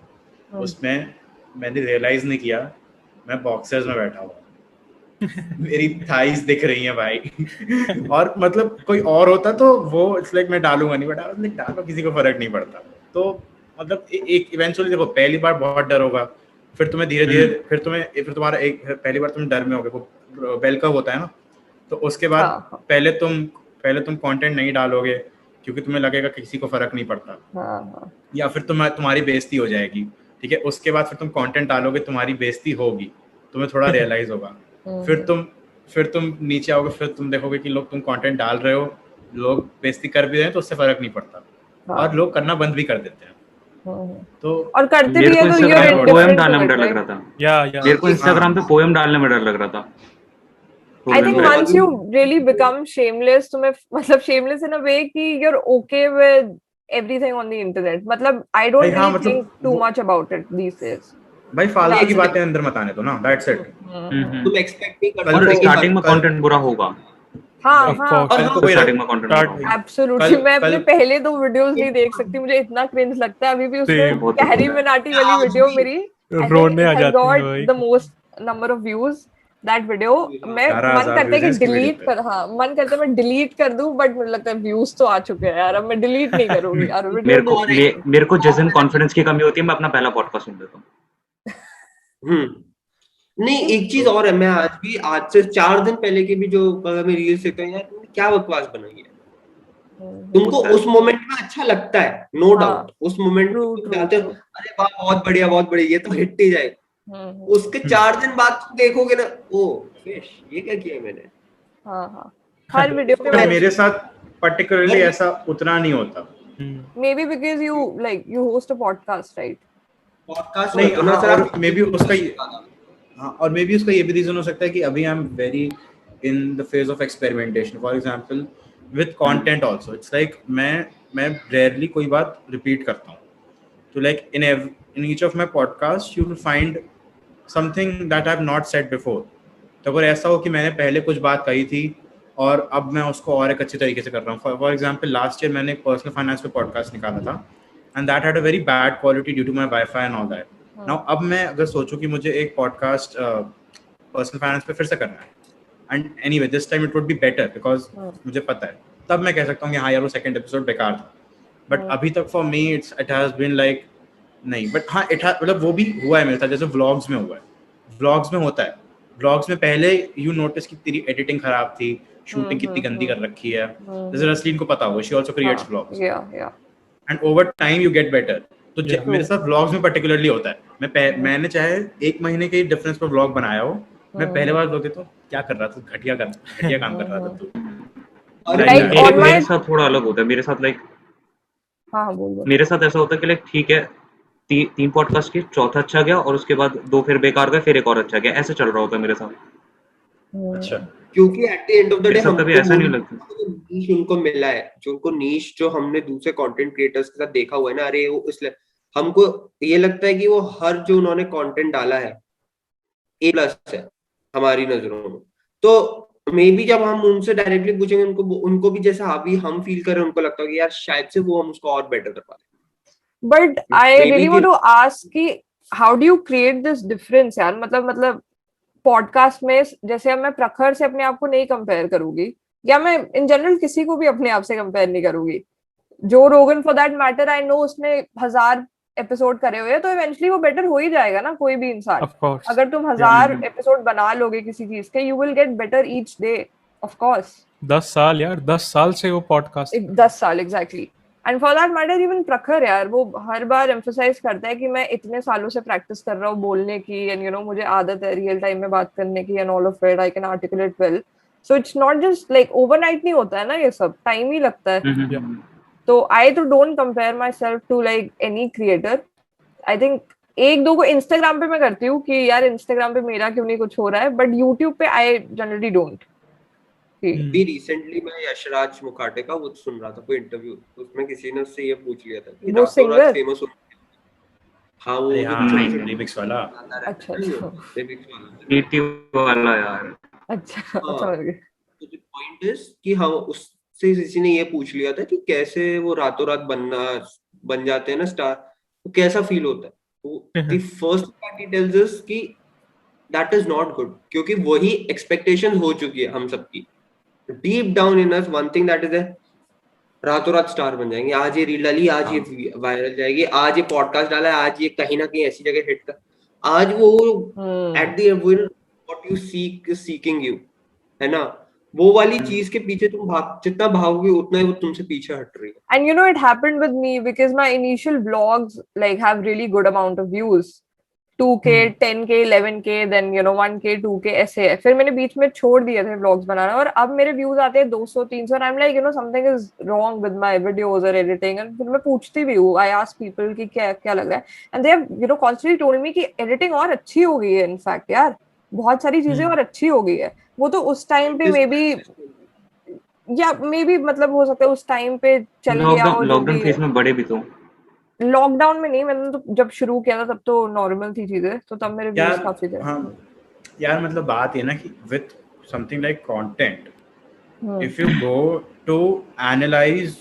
उसमें मैंने रियलाइज नहीं किया मैं बॉक्सर्स में बैठा हुआ मेरी थाइस दिख रही हैं भाई और मतलब कोई और होता तो वो इट्स लाइक मैं डालूंगा नहीं, बट डालो किसी को फर्क नहीं पड़ता। तो मतलब एक इवेंचुअली देखो, पहली बार बहुत डर होगा, फिर तुम्हें धीरे धीरे फिर तुम्हारा एक पहली बार तुम डर में होगे, वो बेल कर्व होता है ना, तो उसके बाद हाँ। पहले तुम कंटेंट नहीं डालोगे क्योंकि तुम्हें लगेगा कि किसी को फर्क नहीं पड़ता, हाँ। या फिर तुम्हारी बेइज्जती हो जाएगी, ठीक है। उसके बाद फिर तुम कंटेंट डालोगे, तुम्हारी बेइज्जती होगी, तुम्हें थोड़ा रियलाइज होगा, फिर तुम नीचे आओगे, फिर तुम देखोगे कि लोग तुम कंटेंट डाल रहे हो, लोग बेइज्जती कर भी रहे हैं तो उससे फर्क नहीं पड़ता, और लोग करना बंद भी कर देते हैं। तो और करते मेरे भी को है तो you're इंस्टाग्राम पे पोएम indifferent डालने to में it, डर लग right? रहा था। Yeah. मेरे को इंस्टाग्राम पे पोएम डालने में डर लग रहा था। I think Poem once you really become shameless, तुम्हें मतलब shameless in a way कि you're okay with everything on the internet. मतलब I don't भाई, हाँ, really मतलब think too much about it these days. भाई फालतू की That's बातें अंदर मत आने दो ना, दैट्स इट। तुम एक्सपेक्ट नहीं कर और सकते कि स्टार्टिंग में कल- कंटेंट बुरा होगा, हाँ Of हाँ course. और कल हाँ, को कोई स्टार्टिंग में कंटेंट बुरा होगा। एब्सोल्युटली। मैं अपने कल- पहले 2 वीडियोस नहीं देख सकती, मुझे इतना क्रिंज लगता है अभी भी। उसमें Same. बहुत कैरी होता है। मिनाटी वाली आज वीडियो भी मेरी I think रोने it आ has जाते हैं got भाई। the most number of views that video. मैं 11,000 मन करता है views कि हैं इसकी डिलीट वीडियो कर, हाँ मन करता है मैं डिलीट कर दूं, बट मुझे लगता है व्यूज तो आ चुके हैं यार, अब मैं डिलीट नहीं करूंगी यार वीडियो। मेरे को जिस दिन कॉन्फिडेंस की कमी होती है मैं अपना पहला पॉडकास्ट सुन लेता हूँ। नहीं, एक चीज और है, मैं आज से 4 दिन पहले की भी जो अगर मैं रील्स देखता हूँ, यार तुमने क्या बकवास बनाई है, तुमको उस मोमेंट में अच्छा लगता है, नो हाँ। डाउट। उस मोमेंट में True, तुम true, जाते हो, true. अरे वाह बहुत बढ़िया बहुत बढ़िया, ये तो हिट ही जाए। उसके 4 दिन बाद तुम देखोगे ना, ओ फिश ये क्या किया मैंने। हाँ हर वीडियो पे नहीं, मेरे साथ पर्टिकुलरली ऐसा उतना नहीं होता। May be because you host a podcast, right? Podcast नहीं, में तो ना हाँ, सर और मे बी उसका और मे बी उसका ये भी रीजन हो सकता है कि अभी I am very in the phase of experimentation. For example with content also, it's like मैं रेयरली कोई बात रिपीट करता हूँ, तो like in each of my podcast you will find something that I have not said before. तो अगर ऐसा हो कि मैंने पहले कुछ बात कही थी और अब मैं उसको और एक अच्छे तरीके से कर रहा हूँ। फॉर एग्जांपल लास्ट ईयर मैंने एक पर्सनल फाइनेंस पे पॉडकास्ट निकाला था, and that had a very bad quality due to my wifi and all that. Now अब मैं अगर सोचूं कि मुझे एक पॉडकास्ट पर्सनल फाइनेंस पे फिर से करना है, and anyway this time it would be better because मुझे पता है, तब मैं कह सकता हूँ कि हाँ यार वो सेकंड एपिसोड बेकार था। बट अभी तक for me it has been like नहीं, बट हाँ मतलब वो भी हुआ है मेरे साथ, जैसे व्लॉग्स में हुआ है। व्लॉग्स में होता है, व्लॉग्स में पहले यू नोटिस कि तेरी एडिटिंग खराब थी, शूटिंग कितनी गंदी कर रखी है, जैसे रसलीन को पता होगा, she also creates vlogs, and over time you get better. तो मेरे साथ व्लॉग्स में पर्टिकुलरली होता है, मैंने चाहे 1 महीने के डिफरेंस पर व्लॉग बनाया हो, मैं पहले बार व्लॉग देता हूँ, क्या कर रहा था, घटिया काम कर रहा था तू। मेरे साथ थोड़ा अलग होता है। मेरे साथ लाइक मेरे साथ ऐसा होता है कि लाइक ठीक है 3 पॉडकास्ट के, चौथा अच्छा गया और उसके बाद 2 फिर बेकार गए, फिर एक और अच्छा गया, ऐसे चल रहा होता है मेरे साथ। अच्छा, क्योंकि at the end of the day हमको कभी ऐसा नहीं लगता, नीश उनको मिला है, जो उनको नीश जो हमने दूसरे कंटेंट क्रिएटर्स के साथ देखा हुआ है ना, अरे वो इसलिए हमको ये लगता है कि वो हर जो उन्होंने कंटेंट डाला है A+ है हमारी नजरों में। तो मे बी जब हम उनसे डायरेक्टली पूछेंगे उनको भी जैसा अभी हम फील करें, उनको लगता है कि यार शायद से वो हम उसको और बेटर कर पाए। But I Maybe really want to ask कि how do you create this difference यार? मतलब पॉडकास्ट में जैसे अब मैं प्रखर से अपने आप को नहीं कंपेयर करूंगी, या मैं इन जनरल किसी को भी अपने आप से कंपेयर नहीं करूंगी। जो रोगन for that matter, I know उसने 1000 एपिसोड करे हुए हैं, तो इवेंचुअली वो बेटर हो ही जाएगा ना, कोई भी इंसान। Of course. अगर तुम 1000 एपिसोड बना लोगे किसी चीज के, you will get better each day, of course. 10 साल यार, 10 साल से वो पॉडकास्ट 10 साल exactly. And for that matter even प्रखर यार, वो हर बार एम्फोसाइज करता है कि मैं इतने सालों से प्रैक्टिस कर रहा हूँ बोलने की, एंड मुझे आदत है रियल टाइम में बात करने की, and all of it I can articulate well. So it's not just like overnight नहीं होता है ना, ये सब टाइम ही लगता है। तो आई तो don't compare myself to like any creator. I think एक दो को इंस्टाग्राम पे मैं करती हूँ कि यार इंस्टाग्राम पे मेरा क्यों नहीं कुछ हो रहा है, बट यूट्यूब पे आई जनरली डोंट। भी रिसेंटली मैं यशराज मुखाटे का वो सुन रहा था, कोई इंटरव्यू, उसमें किसी ने उससे ये पूछ लिया था कि वो सिंगर फेमस हो। हाँ वो रिमिक्स वाला। अच्छा रिमिक्स वाला नीति वाला यार। अच्छा समझ गए। तो द पॉइंट इज कि हम उससे किसी ने ये पूछ लिया था कि कैसे वो रातों रात बन जाते हैं ना स्टार, तो कैसा फील होता है। तो the first part he tells us कि दैट इज नॉट गुड, क्योंकि वही एक्सपेक्टेशन हो चुकी है हम सबकी। Deep down in us one thing that is रातों रात स्टार बन जाएंगे, आज ये रील डाली, आज ये वायरल जाएगी, आज ये पॉडकास्ट डाला है, आज ये कहीं ना कहीं ऐसी जगह हिट कर, आज वो at the end what you seek is seeking you, है ना। वो वाली चीज के पीछे तुम जितना भागोगे उतना ही वो तुमसे पीछे हट रही है। And it happened with me because my initial vlogs like have really good amount of views, 2K 10K 11K, then 1K 2K ऐसे है। फिर मैंने बीच में छोड़ दिए थे vlogs बनाना, और अब मेरे views आते हैं 200 300, and I'm like something is wrong with my videos or editing, and फिर मैं पूछती भी हूँ, I ask people कि क्या लग रहा है, and they have constantly told me कि editing और अच्छी हो गई है, इनफैक्ट यार बहुत सारी चीजें और अच्छी हो गई है। वो तो उस टाइम पे मे बी मतलब हो सकता है उस टाइम पे चल गया हो। लॉकडाउन फेज में बड़े भी तो लॉकडाउन में नहीं, मैंने तो जब शुरू किया था तब तो नॉर्मल थी चीजें, तो तब मेरे व्यूज काफी थे। हाँ यार, मतलब बात ये ना कि with something like content, if you go to analyse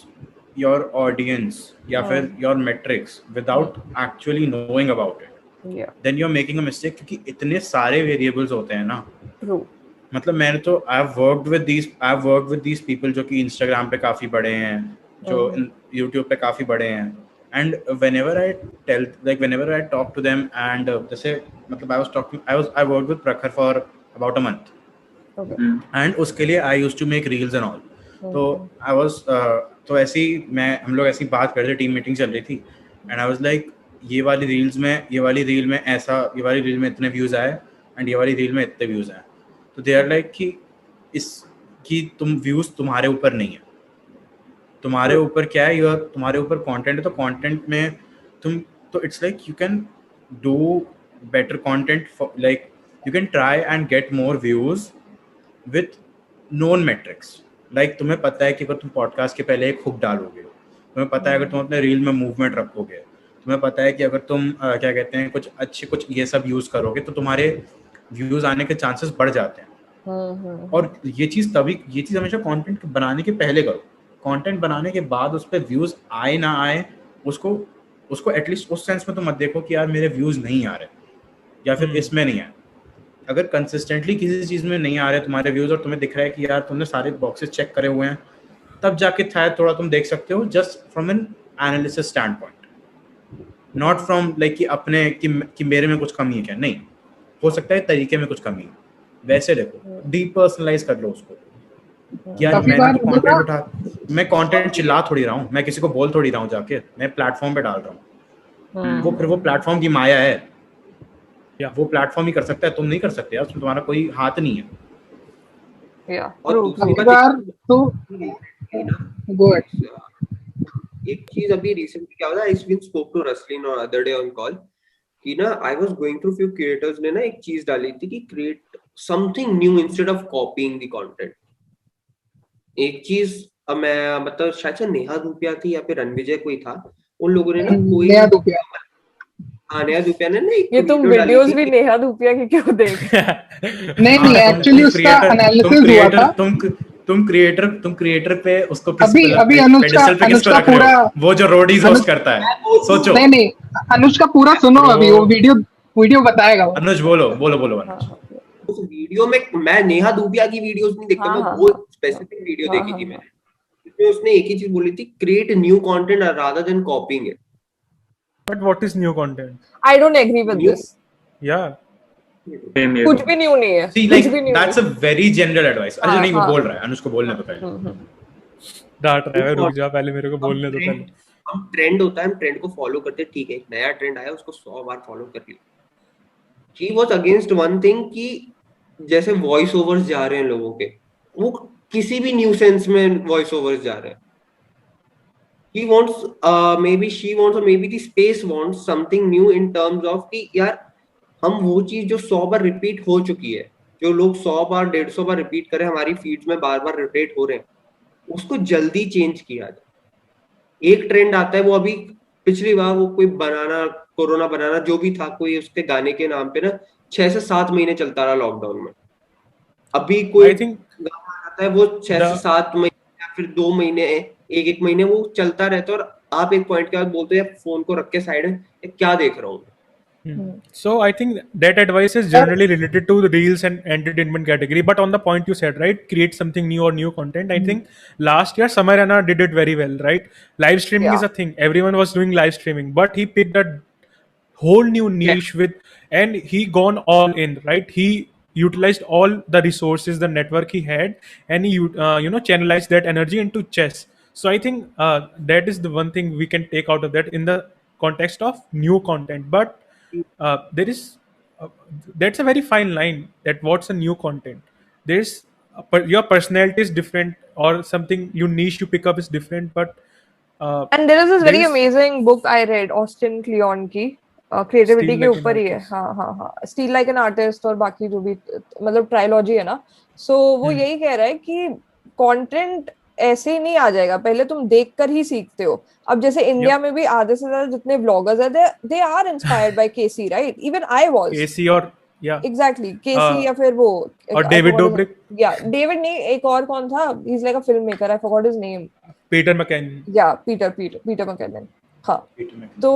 your audience या फिर your metrics without actually knowing about it, then you are making a mistake, क्योंकि इतने सारे वेरिएबल्स होते हैं ना। मतलब मैंने तो I have worked with these people जो कि इंस्टाग्राम पे काफी बड़े हैं, जो यूट्यूब पे काफी बड़े हैं, and whenever I talk to them, and जैसे मतलब I worked with Prakhar for about a month, and उसके लिए I used to make reels and all. तो I was तो ऐसे ही हम लोग ऐसी बात कर रहे थे, टीम मीटिंग चल रही थी, and I was like ये वाली रील में इतने व्यूज आए, एंड ये वाली रील में इतने व्यूज आए। तो दे आर लाइक कि तुम व्यूज तुम्हारे ऊपर नहीं है, तुम्हारे ऊपर क्या है, तुम्हारे ऊपर कंटेंट है। तो कंटेंट में तो it's like you can do better content, like you can try and get more views with known matrix. Like तुम्हें पता है कि अगर तुम पॉडकास्ट के पहले एक हुक डालोगे, तुम्हें पता है अगर तुम अपने रील में मूवमेंट रखोगे, तुम्हें पता है कि अगर तुम क्या कहते हैं कुछ ये सब यूज करोगे, तो तुम्हारे व्यूज आने के चांसेस बढ़ जाते हैं। और ये चीज हमेशा कंटेंट बनाने के पहले करो। कंटेंट बनाने के बाद उस पर व्यूज आए ना आए, उसको एटलीस्ट उस सेंस में तो मत देखो कि यार मेरे व्यूज नहीं आ रहे या फिर इसमें नहीं आए। अगर कंसिस्टेंटली किसी चीज में नहीं आ रहे तुम्हारे व्यूज, और तुम्हें दिख रहा है कि यार तुमने सारे बॉक्सेस चेक करे हुए हैं, तब जाके शायद थोड़ा तुम देख सकते हो, just from N analysis stand point, not from like कि अपने कि मेरे में कुछ कमी है क्या। नहीं, हो सकता है तरीके में कुछ कमी है, वैसे देखो, डीपर्सनलाइज कर लो उसको। यार मैं कंटेंट चिल्ला थोड़ी रहा हूँ, मैं किसी को बोल थोड़ी रहा हूँ जाके, मैं प्लेटफॉर्म पे डाल रहा हूँ। वो प्लेटफॉर्म की माया है, वो प्लेटफॉर्म ही कर सकता है, तुम नहीं कर सकते यार, तुम्हारा कोई हाथ नहीं है। एक चीज अभी रिसेंटली क्या हुआ, आई स्पोक टू रसलिन और अदर डे ऑन कॉल कि ना I was going through few creators ने ना एक चीज डाली थी कि create something new instead of copying the content. एक चीज मैं मतलब शायद से नेहा धूपिया थी या फिर रणविजय कोई था, उन लोगों ने ना कोई नया दुपिया। हाँ नेहा धूपिया ने ना एक ये तुम वीडियो डाली वीडियोस थी भी नेहा धूपिया की क्यों देख नहीं हाँ, नहीं, एक्चुअली उसका एनालिसिस हुआ था। तुम क्रिएटर पे उसको किस अभी मतलब अभी पेडिस्टल पे किसको अनुष्का रख रहे पूरा हो? वो जो रोडीज होस्ट अनुज करता है, सोचो। नहीं नहीं, अनुज का पूरा सुनो, Bro, अभी वो वीडियो बताएगा वो। अनुज बोलो बोलो बोलो हाँ अनुज। उस वीडियो में मैं नेहा धूपिया की वीडियोस नहीं देखता, हाँ मैं हाँ वो हाँ स्पेसिफिक वीडियो हाँ देखी हाँ थी हाँ। मैंने, जिसमें उसने एक ही चीज बोली थी, create new content rather than कॉपिंग it. But what is new content? I don't agree with new this. Yeah. Same here. कुछ भी न्यू नहीं है, See, कुछ like भी न्यू that's a नहीं। very general advice. अरे हाँ नहीं, वो हाँ बोल रहा है, अनुज को बोलने तो पहले। डांट रहा है, रुक जा पहले, मेरे को बोलने दो पहले। हम ट्रेंड होता है, हम ट्रेंड को फॉलो करते हैं, ठीक है, एक नया ट्रेंड आया उसको 100 बार फॉलो कर लिया। He was against one thing कि जैसे वॉइस ओवर्स जा रहे हैं लोगों के, वो किसी भी न्यू सेंस में वॉइस ओवर्स जा रहे हैं। he wants maybe she wants or maybe the space wants something new in terms of कि यार हम वो चीज जो 100 बार रिपीट हो चुकी है, जो लोग 100 बार 150 बार रिपीट करें, हमारी फीड्स में बार बार रिपीट हो रहे हैं, उसको जल्दी चेंज किया जाए। एक ट्रेंड आता है, वो अभी पिछली बार वो कोई बनाना, कोरोना बनाना जो भी था, कोई उसके गाने के नाम पे ना 6 से 7 महीने चलता रहा लॉकडाउन में। अभी कोई I think गाना आता है वो 6 से the 7 महीने या फिर 2 महीने, एक महीने वो चलता रहता है, और आप एक पॉइंट के बाद बोलते हैं फोन को रख के साइड में, ये क्या देख रहा हूँ। So I think that advice is generally related to the reels and entertainment category. But on the point you said, right, create something new or new content. I think last year Samay Rana did it very well, right? Live streaming is Yeah. a thing. Everyone was doing live streaming, but he picked a whole new niche with, and he gone all in, right? He utilized all the resources, the network he had, and he channelized that energy into chess. So I think that is the one thing we can take out of that in the context of new content. But there is that's a very fine line, that what's a new content. There's your personality is different, or something you niche you pick up is different, but And there is this there very is amazing book I read, Austin Kleon की, creativity Steal के Like an ऊपर ही है। Artist. हाँ हाँ हाँ, steel like an artist और बाकी जो भी मतलब ट्रायोलॉजी है ना, सो वो यही कह रहा है कि कंटेंट ऐसे ही नहीं आ जाएगा, पहले तुम देखकर ही सीखते हो। अब जैसे इंडिया में भी आधे से ज्यादा जितने ब्लॉगर्स है, they are inspired by Casey, right? Even I was AC or yeah, exactly Casey, या फिर वो और David Dobrik. या डेविड नहीं, एक और कौन था, he is like a film maker, I forgot his name. Peter McKinnon. या पीटर मैककेलन। हाँ, तो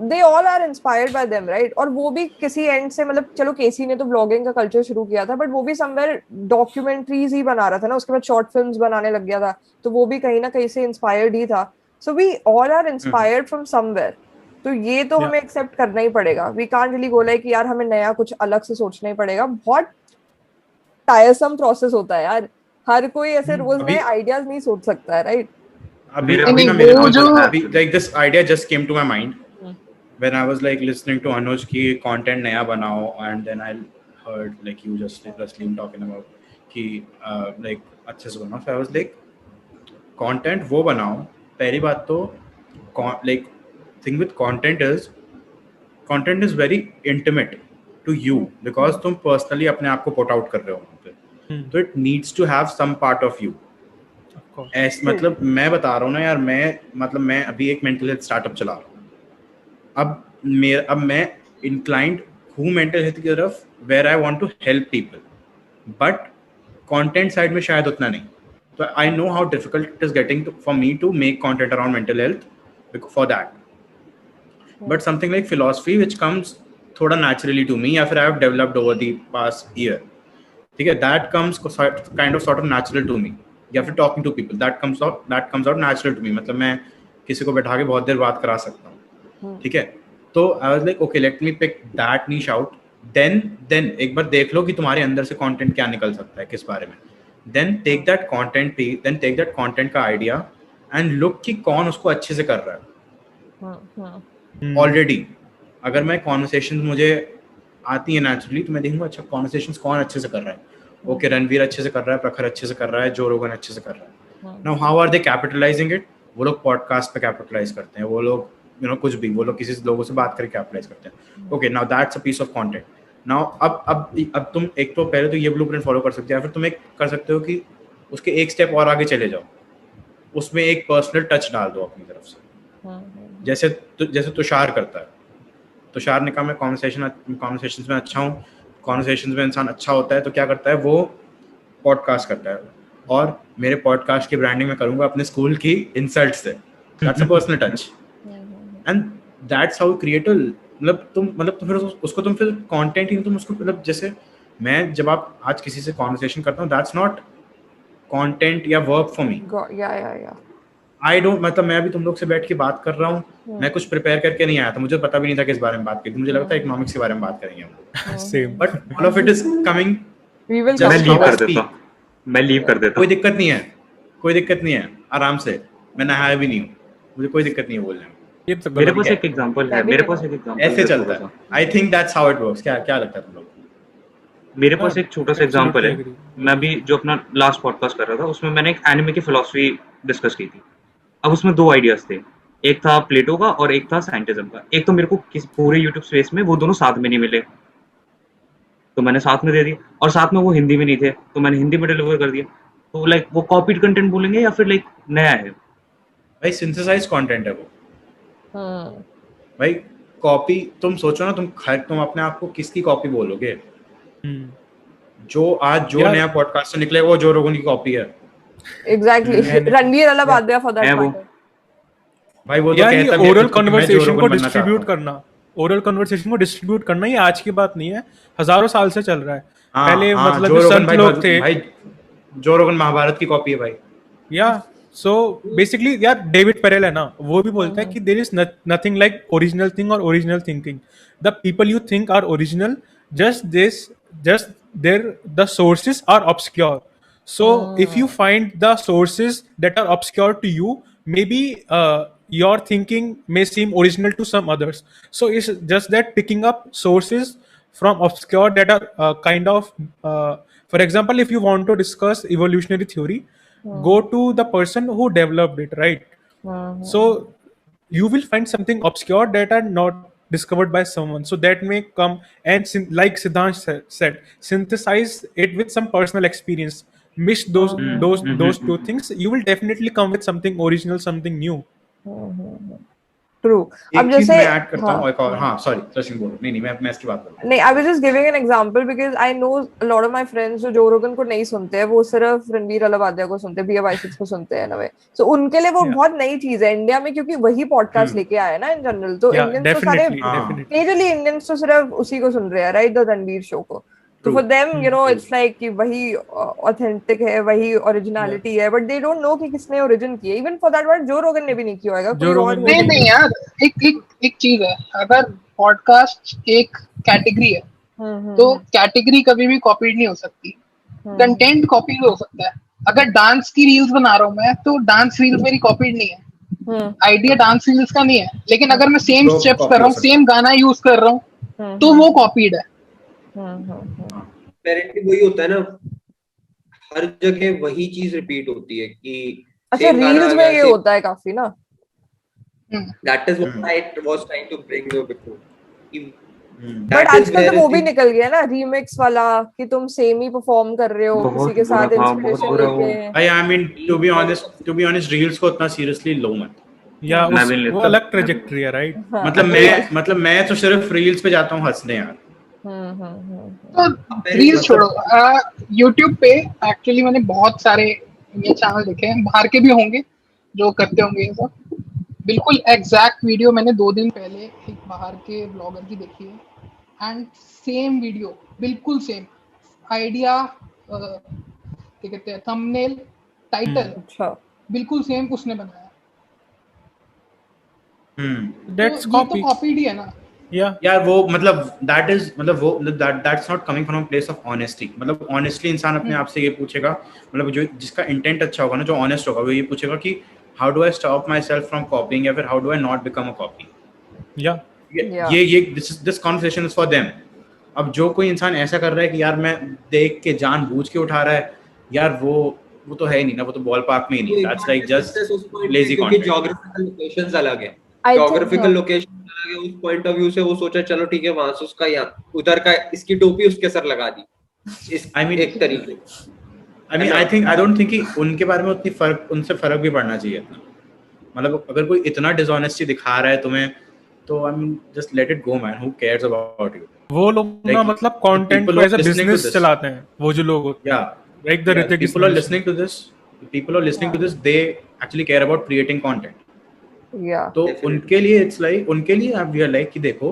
they all are inspired by them, right? और वो भी किसी एंड से, मतलब चलो केसी ने तो ब्लॉगिंग का कल्चर शुरू किया था, बट वो भी समवेयर डॉक्यूमेंट्रीज ही बना रहा था ना, उसके बाद शॉर्ट फिल्म्स बनाने लग गया था, तो वो भी कहीं ना कहीं से इंस्पायर्ड ही था। So we all are inspired from somewhere. तो ये तो हमें एक्सेप्ट करना ही पड़ेगा। We can't really go like यार हमें नया कुछ अलग से सोचना ही पड़ेगा। बहुत टायरसम प्रोसेस होता है यार, हर कोई ऐसे रोज नए आइडियाज नहीं सोच सकता है, राइट? अभी मेरे अभी अभी ना मेरे मेरे को जो- अभी like this idea just came to my mind when I was like listening to Anuj की content नया बनाओ, and then I heard like you just Rasleen talking about कि like अच्छे से बनाओ, so I was like content वो बनाओ। पहली बात तो like thing with content is very intimate to you because तुम personally अपने आप को put out कर रहे हो वहाँ पे, तो it needs to have some part of you। ऐसे मतलब मैं बता रहा हूँ ना यार, मैं अभी एक मेंटल हेल्थ स्टार्टअप चला रहा हूँ। अब मैं इंक्लाइंड हूँ मेंटल हेल्थ की तरफ, where I want to help people, but content side में शायद उतना नहीं। तो I know how difficult it is getting for me to make content around mental health for that, but something like philosophy which comes थोड़ा naturally to me, या फिर I have developed over the past year, ठीक है, that comes kind of sort of natural to me. या फिर talking to people, that comes out natural to me, मतलब मैं किसी को बैठा के बहुत देर बात करा सकता हूँ, ठीक है। तो I was like okay, let me pick that niche out, then एक बार देख लो कि तुम्हारे अंदर से कंटेंट क्या निकल सकता है, किस बारे में, देन टेक दैट कंटेंट का आइडिया एंड लुक कि कौन उसको अच्छे से कर रहा है। ऑलरेडी अगर मैं कॉन्वर्सेशन मुझे आती है नेचुरली, तो मैं देखूंगा अच्छा कॉन्वर्सेशंस कौन अच्छे से कर रहा है। ओके, रणवीर अच्छे से कर रहा है, प्रखर अच्छे से कर रहा है, जो रोगन अच्छे से कर रहा है। Now how are they capitalising it? वो लोग पॉडकास्ट पे कैपिटलाइज करते हैं, वो लोग कुछ भी, वो लोग किसी लोगों से बात करके कैपिटलाइज करते हैं। Okay, now that's a piece of content. Now अब तुम एक तो पहले तो ये ब्लूप्रिंट फॉलो कर सकते हो, या फिर तुम एक कर सकते हो कि उसके एक स्टेप और आगे चले जाओ, उसमें एक पर्सनल टच डाल दो अपनी तरफ से। जैसे तुषार करता है। तुषार ने कहा मैं कॉन्वर्सेशंस में अच्छा हूँ, कॉन्वर्सेशंस में इंसान अच्छा होता है तो क्या करता है वो पॉडकास्ट करता है, और मेरे पॉडकास्ट की ब्रांडिंग में करूँगा अपने स्कूल की इंसल्ट से, that's a personal touch and that's how create मतलब फिर उसको तुम फिर कंटेंट ही तुम उसको मतलब जैसे मैं जब आप आज किसी से कॉन्वर्सेशन करता हूँ दैट्स नॉट कंटेंट या वर्क फॉर मी। या आई डोंट मतलब मैं अभी तुम लोग से बैठ के बात कर रहा हूँ, मैं कुछ प्रिपेयर करके नहीं आया था, मुझे पता भी नहीं था किस बारे में बात की थी, मुझे लगा था इकोनॉमिक्स के बारे में बात करेंगे हम लोग, same but all of it is coming we will Just मैं लीव how I कर speak. देता, मैं लीव कर देता। कोई दिक्कत नहीं है, आराम से, मैं नहाया भी नहीं हूँ, मुझे कोई दिक्कत नहीं है बोलने में, ये तो मेरे गलत पास है। एक एग्जांपल है, मैं भी मेरे नहीं पास हूँ। एक एग्जांपल ऐसे है चलता छोटा है। सा। I think that's how it works. क्या लगता है तुम लोग? मेरे पास एक छोटा सा एग्जांपल है। Absolutely agree. मैं भी जो अपना लास्ट पॉडकास्ट कर रहा था उसमें मैंने एक एनिमे की फिलॉसफी डिस्कस की थी। अब उसमें 2 आइडियाज थे, एक था प्लेटो का और एक था साइंटिज्म का। एक तो मेरे को किस पूरे यूट्यूब स्पेस में वो दोनों साथ में नहीं मिले, तो मैंने साथ में दे दिया, और साथ में वो हिंदी में नहीं थे तो मैंने हिंदी में डिलीवर कर दिया। तो लाइक वो कॉपीड कंटेंट बोलेंगे या फिर लाइक नया है? भाई सिंथेसाइज कंटेंट है वो भाई। कॉपी तुम सोचो ना, तुम अपने आप को किसकी कॉपी बोलोगे? हम्म, जो यार- नया पॉडकास्ट निकले वो जो रोगन की कॉपी है exactly And- Ranveer Allahbadia for that है वो। मैटर। भाई वो तो यार कहता ये भी है ओरल खुद कि मैं जो कन्वर्सेशन को रोगन बनना चाहता डिस्ट्रीब्यूट हूँ। करना, ओरल कन्वर्सेशन को डिस्ट्रीब्यूट करना ये आज की बात नहीं है, हजारों साल से चल रहा है। पहले हाँ, मतलब जो जो रोगन संत लोग थे, भाई जो रोगन महाभारत की कॉपी है भाई। या सो बेसिकली यार डेविड पेरेल है ना, वो भी बोलता है कि there is nothing like original thing और original thinking. The people you think are original, just their the sources are obscure. So if you find the sources that are obscure to you, maybe your thinking may seem original to some others. So it's just that picking up sources from obscure that are kind of, for example, if you want to discuss evolutionary theory, go to the person who developed it, right? So you will find something obscure that are not discovered by someone, so that may come and like Siddhansh said, synthesize it with some personal experience, mix those two things, you will definitely come with something original, something new. True. अब एक चीज जैसे मैं add करता हूँ, एक और, हाँ सॉरी सचिन बोलो। नहीं मैं इसकी बात करूँ। नहीं, I was just giving an example because I know a lot of my friends जो जो रोगन को नहीं सुनते हैं, वो सिर्फ रणवीर अलाहाबादिया को सुनते हैं, BF6 को सुनते हैं ना वे। सो उनके लिए वो Yeah. बहुत नई चीज है इंडिया में, क्योंकि वही पॉडकास्ट लेके आया है ना इन जनरल। तो Yeah, इंडियंस तो सारे definitely, definitely. मेजरली इंडियंस तो सिर्फ उसी को सुन रहे हैं, राइट, द रणवीर शो को। तो for them you know it's like कि वही ऑथेंटिक है, वही ओरिजिनलिटी है, बट दे डोंट नो कि किसने ओरिजिन किया। इवन फॉर दैट वर्ड जो रोगन ने भी नहीं किया होगा, कोई Joe और Rogan ने नहीं यार, एक चीज है, अगर पॉडकास्ट एक कैटेगरी है तो कैटेगरी कभी भी कॉपीड नहीं हो सकती। कंटेंट कॉपी हो सकता है। अगर डांस की रील्स बना रहा हूँ मैं, तो डांस रील्स मेरी कॉपीड नहीं है, आइडिया डांस रील्स का नहीं है। लेकिन अगर मैं सेम तो स्टेप्स copy कर रहा हो हूँ, सकता सेम गाना यूज कर रहा हूँ, तो वो कॉपीड है। Apparently वही होता है ना, हर जगह वही चीज रिपीट होती है कि अच्छा, same गाना रील्स आ में गया, ये same- होता है काफी ना। That is what I was trying to bring you before. But That is आजकल where तो वो भी the- निकल गया ना रीमिक्स वाला, कि तुम सेम ही परफॉर्म कर रहे हो बहुत किसी के साथ बुरा, हाँ, बहुत इंस्पिरेशन बुरा वो। लेके। भाई I mean to be honest reels को उतना सीरियसली लो मत। या मैं भी वो लेता। अलग ट्रेजेक्टरी है, राइट? मतलब मैं तो सिर्फ रील्स पे जाता हूँ हंसने यार। तो रील्स छोड़ो, यूट्यूब पे एक्चुअली मैंने बहुत सारे ये चैनल देखे हैं, बाहर के भी होंगे जो करते होंगे ये सब। बिल्कुल एग्जैक्ट वीडियो मैंने 2 दिन पहले एक बाहर के ब्लॉगर की देखी है, एंड सेम वीडियो, बिल्कुल सेम आइडिया, क्या कहते हैं, थंबनेल, टाइटल, अच्छा, बिल्कुल सेम उसने बनाया। That's तो ये तो copy. कॉपीड ही है ना। Yeah. यार वो मतलब that's not coming from place of honesty. मतलब ऑनेस्टली इंसान अपने आप से ये पूछेगा, मतलब जो जिसका इंटेंट अच्छा होगा ना, जो ऑनेस्ट होगा, वो ये पूछेगा कि how do I stop my self from कॉपिंग, या फिर how do I not become a copy. Yeah. Yeah. This conversation is for them. अब जो कोई इंसान ऐसा कर रहा है कि यार मैं देख के जानबूझ के उठा रहा है, यार वो तो है ही नहीं ना, वो तो बॉल पार्क में ही नहीं। दैट्स लाइक जस्ट लेजी क्योंकि कंटेंट। ज्योग्राफिकल लोकेशंस अलग है, I think, ज्योग्राफिकल लोकेशन अलग है। उस पॉइंट ऑफ व्यू से वो सोचा चलो ठीक है, वहां से उसका यहाँ उधर का इसकी टोपी उसके सर लगा दी, इस I mean- एक तरीके आई डोंट थिंक कि उनके बारे में उनसे फर्क भी पड़ना चाहिए था। मतलब अगर कोई इतना डिसऑनेस्टी दिखा रहा है तुम्हें, तो I mean just let it go man, who cares about you. वो लोग ना Like, मतलब the कंटेंट people को who as a are listening to business this, चलाते हैं, वो जो लोग होते हैं, yeah, like the yeah, Hrithik people are listening to this, people are listening to this, they actually care about creating content. Yeah. तो Definitely. उनके लिए इट्स लाइक, उनके लिए आप वी आर लाइक कि देखो,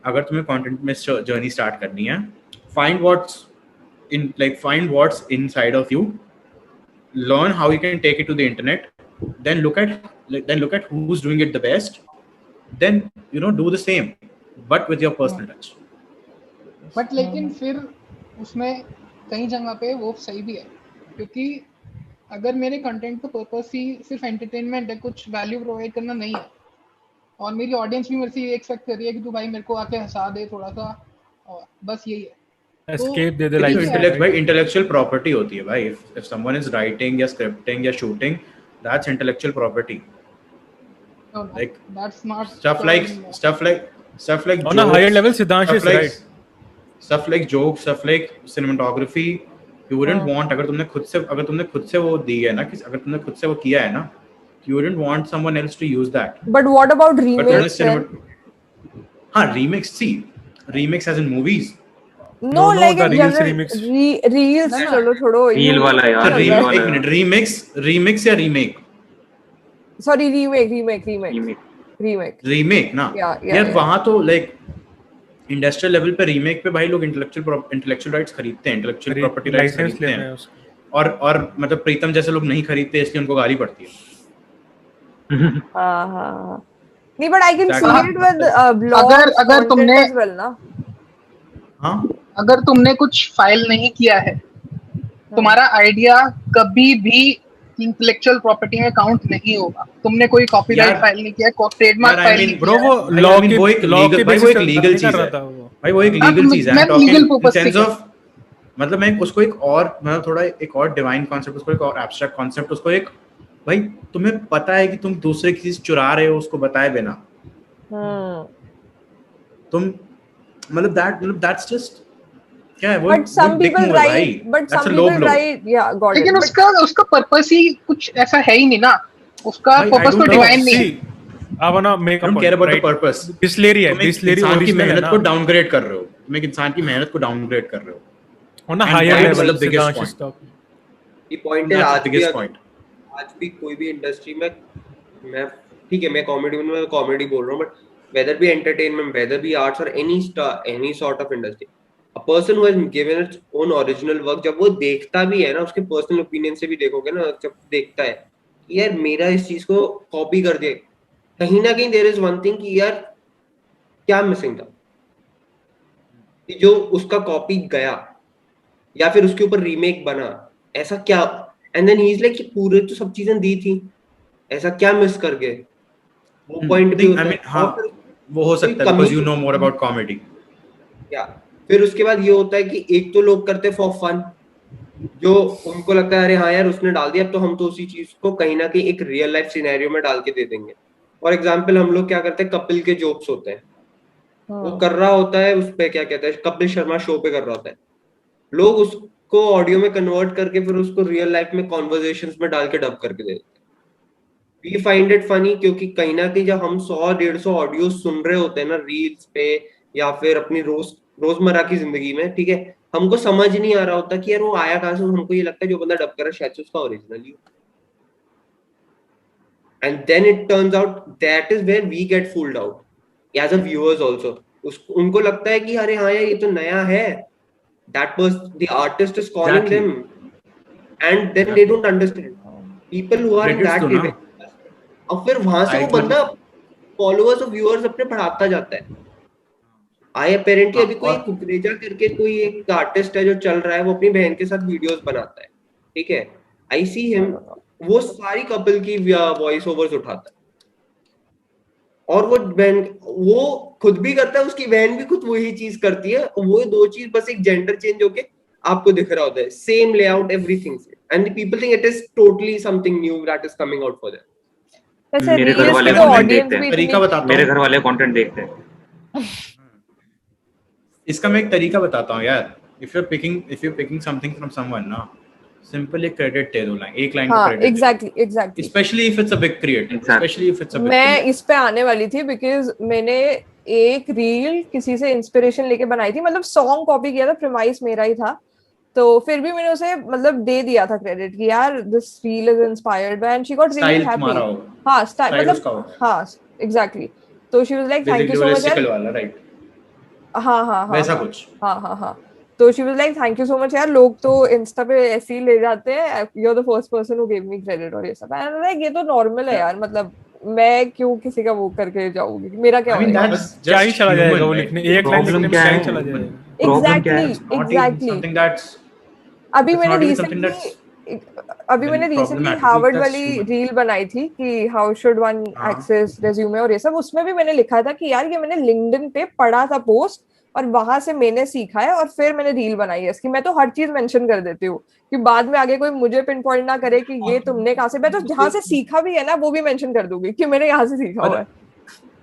अगर तुम्हें कंटेंट में जर्नी स्टार्ट करनी है, find what's in, like find what's inside of you, learn how you can take it to the internet, then look at who's doing it the best, then do the same but with your personal touch. But लेकिन फिर उसमें कई जगह पे वो सही भी है, क्योंकि अगर मेरे कंटेंट का पर्पस ही सिर्फ एंटरटेनमेंट है, कुछ वैल्यू प्रोवाइड करना नहीं है, और मेरी ऑडियंस भी मेरे से ये एक्सपेक्ट कर रही है कि तू भाई मेरे को आके हंसा दे थोड़ा सा, और बस यही है, एस्केप दे दे तो लाइफ। भाई इंटेलेक्चुअल प्रॉपर्टी होती है भाई, if someone is writing या scripting या shooting, that's intellectual property. No, Like, that's not stuff like On a higher level, Siddhansh is stuff like right. stuff like jokes, stuff like cinematography, you wouldn't want, अगर तुमने खुद से वो दी है ना, कि अगर तुमने खुद से वो किया है ना, you wouldn't want someone else to use that. But what about But remakes then? remix as in movies. No, No, like the in Reels general, remix. Reels चलो छोड़ो, Reel you- वाला यार, चल Reel रहा है। वाला। एक मिनट, remix या remake? Sorry, remake. रीमेक ना, Yeah, यार yeah. वहां तो लाइक इंडस्ट्रियल लेवल पे रीमेक पे भाई लोग इंटेलेक्चुअल राइट्स खरीदते हैं, इंटेलेक्चुअल प्रॉपर्टी राइट्स लाइसेंस खरीदते लेते हैं हैं, उसको। और मतलब प्रीतम जैसे लोग नहीं खरीदते, इसलिए उनको गाली पड़ती है। हाँ। नहीं, but I can see Exactly. it with blogs, अगर content तुमने- as well, ना? हाँ, अगर तुमने कुछ फाइल नहीं किया है, तुम्हारा आइडिया कभी भी इंटेलेक्चुअल प्रॉपर्टी में काउंट नहीं होगा। तुमने कोई कॉपीराइट यार- फाइल नहीं किया, ट्रेडमार्क यार, I फाइल mean, नहीं ब्रो किया वो है। लॉ I mean, वो एक के legal- भाई वो एक legal चीज है। था वो। भाई वो एक हाँ, लीगल चीज है। मैं legal purpose से सेंस कह ऑफ, मतलब मैं उसको एक और, मतलब थोड़ा एक और डिवाइन कॉन्सेप्ट, उसको एक और एब्स्ट्रैक्ट कॉन्सेप्ट, उसको एक, भाई तुम्हें पता है कि तुम दूसरे की चीज चुरा रहे हो उसको बताए बिना, तुम मतलब दैट्स जस्ट क्या है वो, But some dick people move है भाई, write, but that's some a low people blow. write, yeah, got it. लेकिन But उसका पर्पस ही कुछ ऐसा है ही नहीं ना, उसका भाई, I पर्पस don't तो know. डिवाइन नहीं है। See, I wanna make I a don't point, care about the right? purpose. Distillery है, तुम एक distillery इंसान की original है मेहनत ना? को डाउनग्रेड कर रहे हो, तुम एक इंसान की मेहनत को डाउनग्रेड कर रहे हो। On a And higher that is level, the biggest Siddhansh is point. talking. ये पॉइंट है। That's the आज भी biggest point. आज भी कोई भी इंडस्ट्री में, मैं ठीक है, मैं कॉमेडी बोल रहा हूँ, but whether be entertainment, whether be arts और any sort of industry, a person who has given its own original work, जब वो देखता भी है ना, उसके पर्सनल ओपिनियन से भी देखोगे ना, जब देखता है कि यार मेरा इस चीज को कॉपी कर दिया, कहीं ना कहीं देयर इज वन थिंग कि यार क्या मिसिंग था, कि जो उसका कॉपी गया या फिर उसके ऊपर रीमेक बना, ऐसा क्या, and then he is like कि पूरे तो सब चीजें दी थी, ऐसा क्या मिस कर गए, वो पॉइंट भी होता है। हाँ, और फिर वो हो सकता है because you know more about comedy. क्या, फिर उसके बाद ये होता है कि एक तो लोग करते फॉर फन, जो उनको लगता है अरे हाँ यार उसने डाल दिया, अब तो हम तो उसी चीज को कहीं ना कहीं एक रियल लाइफ सिनेरियो में डाल के दे देंगे। फॉर एग्जाम्पल हम लोग क्या करते हैं, कपिल के जोक्स होते हैं, वो कर रहा होता है उस पे, क्या कहते हैं, कपिल शर्मा शो पे कर रहा होता है, लोग उसको ऑडियो में कन्वर्ट करके फिर उसको रियल लाइफ में कॉन्वर्सेशंस में डाल के डब करके दे देते हैं। वी फाइंड इट फनी, क्योंकि कहीं ना कहीं जब हम 100-150 ऑडियो सुन रहे होते हैं ना रील्स पे या फिर अपनी रोजमर्रा की जिंदगी में, ठीक है, हमको समझ नहीं आ रहा होता कि यार वो आया कहां से, हमको ये लगता है जो बंदा डब कर रहा है शायद से उसका ओरिजिनल ही, and then it turns out that is where we get fooled out as a viewers also. उनको लगता है कि अरे हाँ यार ये तो नया है, that was the artist is calling Exactly. them, and then they don't understand people who are in Credits that तो ना। level, और फिर वहां से वो बंदा फॉलोअर्स और व्यूअर्स अपने बढ़ाता जाता है। आई अपेरेंटली अभी कोई कुकरेजा करके कोई एक आर्टिस्ट है जो चल रहा है, वो अपनी बहन के साथ वीडियोस बनाता है, ठीक है, आई सी हिम, वो सारी कपल की वॉइस ओवर्स उठाता है, और वो खुद भी करता है, उसकी बहन भी खुद वही चीज करती है, वो दो चीज बस एक जेंडर चेंज होके आपको दिख रहा होता है, same layout everything, and people think it is totally something knew that is coming out for them. वैसे मेरे घर रील्स वाले पे तो content ऑडियंस देखते भी हैं। तरीका इतनी, बताता मेरे हूँ, घर वाले कंटेंट देखते हैं। इसका मैं एक तरीका बताता हूँ यार। If you are picking something from someone ना, सिंपल एक क्रेडिट दे दो, एक लाइन का हाँ credit, exactly specially if it's a big creator, Exactly. Specially if it's a big मैं क्रिएटर। इस पे आने वाली थी बिकॉज मैंने एक रील किसी से इंस्पिरेशन लेके बनाई थी, मतलब सॉन्ग कॉपी किया था, प्रीमाइस मेरा ही था, तो फिर भी मैंने उसे मतलब दे दिया था क्रेडिट कि यार this reel is inspired by, and she got really style happy. तुम्हारा होगा, हाँ स्टाइल मतलब उसका होगा, हाँ एग्जैक्टली। तो she was like thank basically you वो सो मच यार। लिस्टिकल वाला, राइट? हाँ हाँ हाँ वैसा हाँ कुछ। हाँ। तो she was like thank you so much यार, लोग तो इंस्टा पे ऐसे ही ले जाते हैं, you are the first person who give me credit और ये सब। एंड लाइक ये तो नॉर्मल है यार, मतलब मैं क्यों किसी का वो करके जाऊंगी, मेरा क्या I mean, होएगा। that's क्या ही just चला जाएगा human, वो right? लिखने, एक लाइन Problem लिखने में क्या क्या है? ही चला Human. जाएगा। Problem क्या है? Exactly It's not even something that's, अभी it's मैंने not even something recently that's recently problematic. Harvard That's वाली human. रील बनाई थी कि हाउ शुड वन हाँ। एक्सेस रेज्यूमे और ये सब। उसमें भी मैंने लिखा था कि यार ये मैंने लिंक्डइन पे पढ़ा था पोस्ट और वहां से मैंने सीखा है और फिर मैंने रील बनाई है इसकी। मैं तो हर चीज मेंशन कर देती हूँ कि बाद में आगे कोई मुझे पिन पॉइंट ना करे कि ये तुमने कहाँ से, मैं तो जहां से सीखा भी है ना वो भी मेंशन कर दूंगी कि मैंने यहाँ से सीखा हुआ है।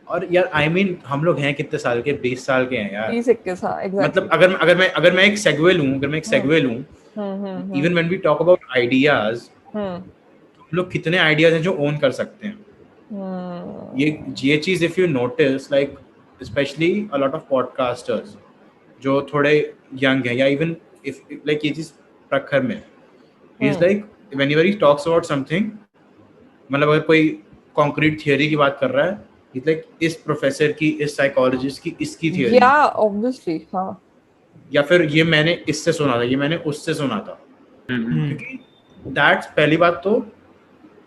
और यार आई मीन हम लोग हैं कितने साल के, 20 साल के हैं यार। 20-21 हाँ एग्जैक्टली। मतलब अगर मैं एक सेगवे लूं, even when we talk about ideas, हम लोग कितने आइडियाज हैं जो ओन कर सकते हैं। ये चीज if you notice, like specially a lot of podcasters जो थोड़े यंग है, या इवन इफ लाइक ये चीज प्रखर में is like whenever he talks about something, मतलब अगर कोई कॉन्क्रीट थियरी की बात कर रहा है, इट्स लाइक इस प्रोफेसर की, इस साइकोलॉजिस्ट की, इसकी थियरी, या ऑब्वियसली हाँ, या फिर ये मैंने इससे सुना था, ये मैंने उससे सुना था। क्योंकि दैट्स पहली बात तो,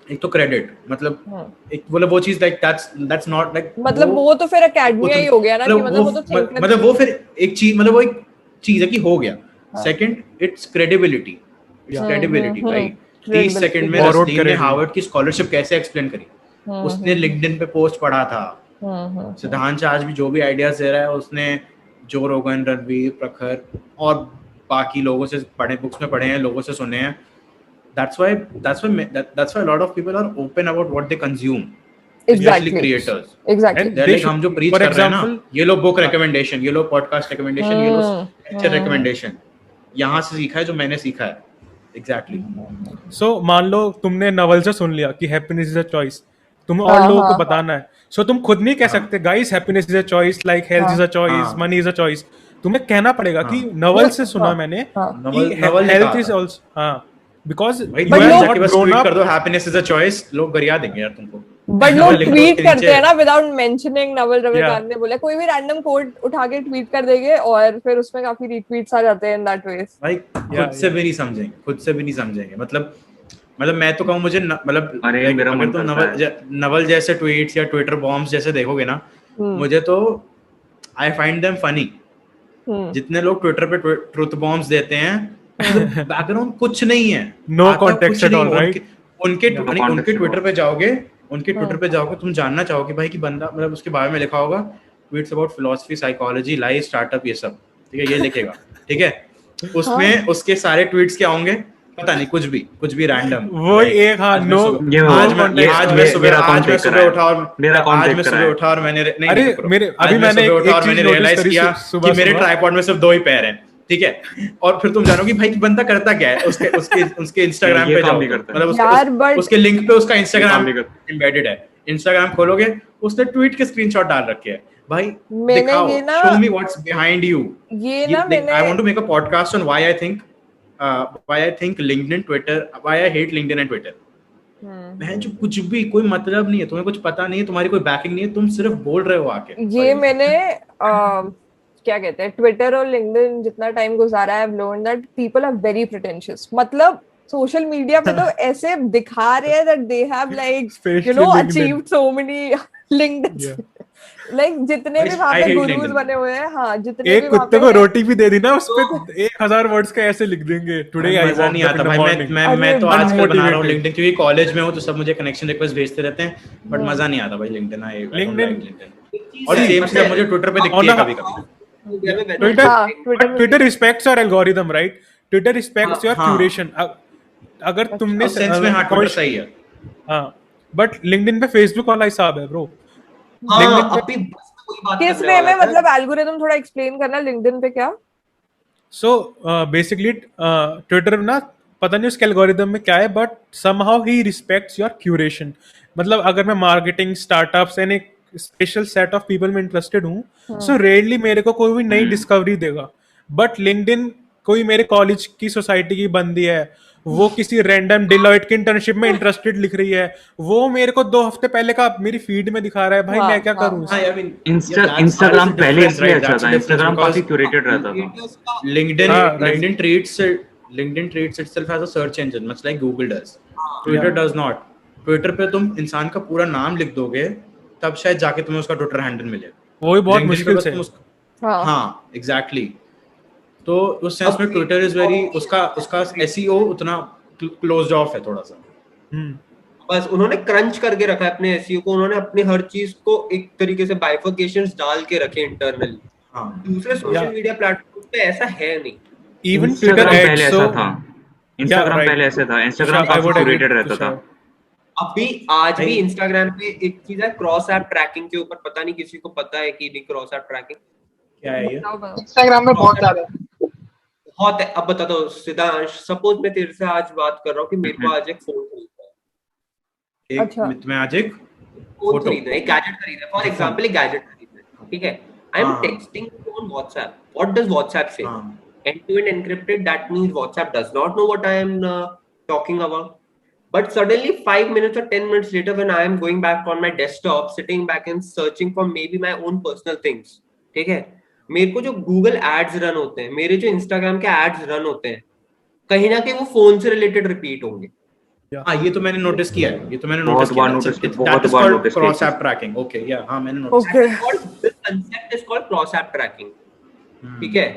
एक तो क्रेडिट, मतलब एक वो चीज लाइक दैट्स नॉट लाइक, मतलब वो तो फिर एकेडमिया ही हो गया ना, कि मतलब वो तो थिंकर, मतलब वो फिर एक चीज, मतलब वो एक चीज है कि हो गया। सेकंड, इट्स क्रेडिबिलिटी, भाई 30 सेकंड में Borrowed रसदीन ने credit. हार्वर्ड की स्कॉलरशिप कैसे एक्सप्लेन करी, उसने लिंक्डइन पे पोस्ट पढ़ा था। सिद्धांत आज भी जो भी आइडियाज दे रहा है, उसने जो रोगन, रणवीर, प्रखर और बाकी लोगों से पढ़े, बुक्स में पढ़े हैं, लोगों से सुने हैं। That's why a lot of people are open about what they consume, especially creators. Exactly And They're they like, हम जो should- preach for कर रहे हैं ना, example, ये लो book recommendation, ये लो podcast recommendation, ये लो lecture recommendation, यहाँ से सीखा है जो मैंने सीखा है। Exactly. so मान लो तुमने नवल से सुन लिया कि हैप्पीनेस इज अ चॉइस, तुम्हें और लोगों को बताना है, सो तुम खुद नहीं कह सकते guys happiness is a choice, like health is a choice, money is a choice. तुम्हें कहना पड़ेगा कि नवल से सुना मैंने कि नवल ने हेल्थ कहा इज था। आल्सो, हाँ, बिकॉज भाई यू तुम हैव जाके नॉट बस ग्रोन ट्वीट अप। कर दो happiness is a choice, लोग गरिया देंगे यार तुमको। बट लोग लिख दो ट्वीट उसके करते नीचे। हैं ना विदाउट मेंशनिंग नवल रविकांत ने बोला, कोई भी रैंडम कोड उठा के ट्वीट कर देंगे और फिर उसमें काफी रीट्वीट्स आ जाते हैं इन दैट वेज। भाई खुद से भी नहीं समझेंगे, मतलब मैं तो कहूँ मुझे मतलब अरे like, मेरा अगर मन तुम करता है। नवल जैसे ट्वीट्स या ट्विटर बॉम्ब्स जैसे देखोगे ना, मुझे तो आई फाइंड देम फनी। जितने लोग ट्विटर पे ट्रुथ बॉम्ब्स देते हैं, बैकग्राउंड कुछ नहीं है, No आता context कुछ at नहीं all, है। right? उनके No उनके context उनके at ट्विटर all. पे जाओगे, तुम जानना चाहोगे भाई कि बंदा, मतलब उसके बारे में लिखा होगा tweets about philosophy, psychology, life, startup, ये सब, ठीक है, ये लिखेगा, ठीक है। उसमें उसके सारे ट्वीट्स क्या होंगे पता नहीं, कुछ भी रैंडम। वो एक हाँ, ये आज मैं मेरा सुबह उठा और मैंने नहीं अरे नहीं, मेरे आज अभी मैं मैंने सुबह उठा एक और चीज मैंने नोटिस रियलाइज करी किया सुबह कि मेरे ट्राइपॉड में सिर्फ 2 ही पैर हैं, ठीक है। और फिर तुम जानोगे भाई कि बंदा करता क्या है। उसके इंस्टाग्राम ये पे काम जाओ, भी करता है। मतलब यार, but- उसके लिंक पे उसका इंस्टाग्राम काम भी करता एम्बेडेड है। इंस्टाग्राम खोलोगे, उसने ट्वीट के स्क्रीनशॉट डाल रखे हैं। भाई मैंने दिखाओ, ये ना- show me what's behind you. ये ना मैंने I want to make a podcast on why I think LinkedIn, Twitter, why I hate LinkedIn and Twitter. बहन जो कुछ भी, कोई मतलब नहीं है, तुम्हें कुछ पता नहीं है, तुम्हारी कोई बैकिंग नहीं है, तुम सिर्फ बोल रहे हो आके। ये मैंने क्या कहते हैं, ट्विटर और लिंक्डइन जितना टाइम गुजारा है, I have learned that people are very pretentious. मतलब सोशल मीडिया पे तो ऐसे दिखा रहे हैं that they have like Especially LinkedIn. Achieved so many LinkedIn, like जितने भी वहां I पे hate गुरुज LinkedIn. बने हुए हैं, हाँ जितने एक भी वहां कुत्ते पे को हैं, रोटी भी दे दी ना, उस पे 1000 वर्ड्स का ऐसे लिख देंगे, टुडे आई मजा नहीं आता भाई। मैं तो अरे आजकल बना रहा हूँ unmotivated. लिंक्डइन, क्योंकि कॉलेज में हूँ तो सब मुझे कनेक्शन रिक्वेस्ट भेजते रहते हैं, बट मजा नहीं आता भाई LinkedIn. I don't like LinkedIn. और सेम चीज मुझे ट्विटर पे दिखती है कभी-कभी। Twitter respects your algorithm, right? Twitter respects your हाँ। curation. अगर तुमने सेंस में हाँ ट्विटर सही है। हाँ, बट लिंक्डइन पे फेसबुक वाला हिसाब है ब्रो। हाँ, अभी बस मैं वही बात किस करने वे वाला में, था। मतलब एल्गोरिथम थोड़ा एक्सप्लेन करना लिंक्डइन पे क्या। सो बेसिकली ट्विटर ना पता नहीं उसके एल्गोरिदम में क्या है, but somehow he respects your curation. मतलब अगर मैं मार्केटिंग, स्टार्टअप्स एंड एक स्पेशल सेट ऑफ पीपल में इंटरेस्टेड हूँ, सो रेयरली मेरे को कोई भी नई डिस्कवरी देगा. बट लिंक्डइन कोई मेरे कॉलेज की सोसाइटी की बंदी है, वो किसी रैंडम डिलॉयट की इंटर्नशिप में इंटरेस्टेड लिख रही है, वो मेरे को 2 हफ्ते पहले का मेरी फीड में दिखा रहा है. भाई मैं क्या करूँ? I mean, इंस्टाग्राम पहले इसलिए अच्छा था, that's इंस्टाग्राम because काफी क्यूरेटेड रहता था. Creators का LinkedIn हाँ, right. LinkedIn treats itself as a search engine, much like Google does. Twitter does not. Twitter पे तुम इंसान का पूरा नाम लिख दोगे, तब शायद जाके तुम्हें उसका ट्विटर हैंडल मिलेगा. वो भी बहुत LinkedIn मुश्किल पे बस से. तुम हाँ. हाँ, एग्जैक्टली. तो उस सेंस में ट्विटर इज वेरी उसका SEO उतना क्लोज्ड ऑफ है थोड़ा सा. हम्म. बस उन्होंने क्रंच करके रखा है अपने एसईओ को. उन्होंने अपनी हर चीज को एक तरीके से बाइफर्केशंस डाल के रखे इंटरनली. हाँ. दूसरे सोशल Yeah. मीडिया प्लेटफॉर्म पे ऐसा है नहीं. इवन ट्विटर इंस्टाग्राम पहले एड्स. ऐसा सो था. Instagram right. पहले ऐसे था. इंस्टाग्राम I काफी would agree क्यूरेटेड to रहता था. share. अभी आज भी भाई- इंस्टाग्राम पे एक चीज है क्रॉस ऐप ट्रैकिंग के ऊपर. पता नहीं किसी को पता है कि नहीं क्रॉस ऐप ट्रैकिंग क्या है ये? बताओ, बताओ. इंस्टाग्राम में बहुत ज्यादा है. बहुत है. अब बता दो सिद्धांश, सपोज मैं तेरे से आज बात कर रहा हूँ कि मेरे को आज एक फोन खरीदना है. अच्छा. मैं आज एक फोन Photo. खरीदना है, एक गैजेट खरीदना है. फॉर एग्जांपल एक गैजेट खरीदना है, ठीक है. आई एम हाँ. Texting on WhatsApp. What does WhatsApp से? हाँ. End-to-end encrypted. That means WhatsApp does not know what I am talking about. But suddenly 5 minutes or 10 minutes later, when I am going back on my desktop, sitting back and searching for maybe my own personal things, ठीक है, मेरे को जो Google ads run होते हैं, मेरे जो Instagram के ads रन होते हैं, कहीं ना कहीं वो फोन से रिलेटेड रिपीट होंगे. हाँ, ये तो मैंने नोटिस किया है. ये तो मैंने बहुत नोटिस किया बार है. notice किया, That बहुत is बार called notice किया cross है. app tracking. Okay, yeah, हाँ मैंने notice Okay. This concept is called cross app tracking. ठीक है.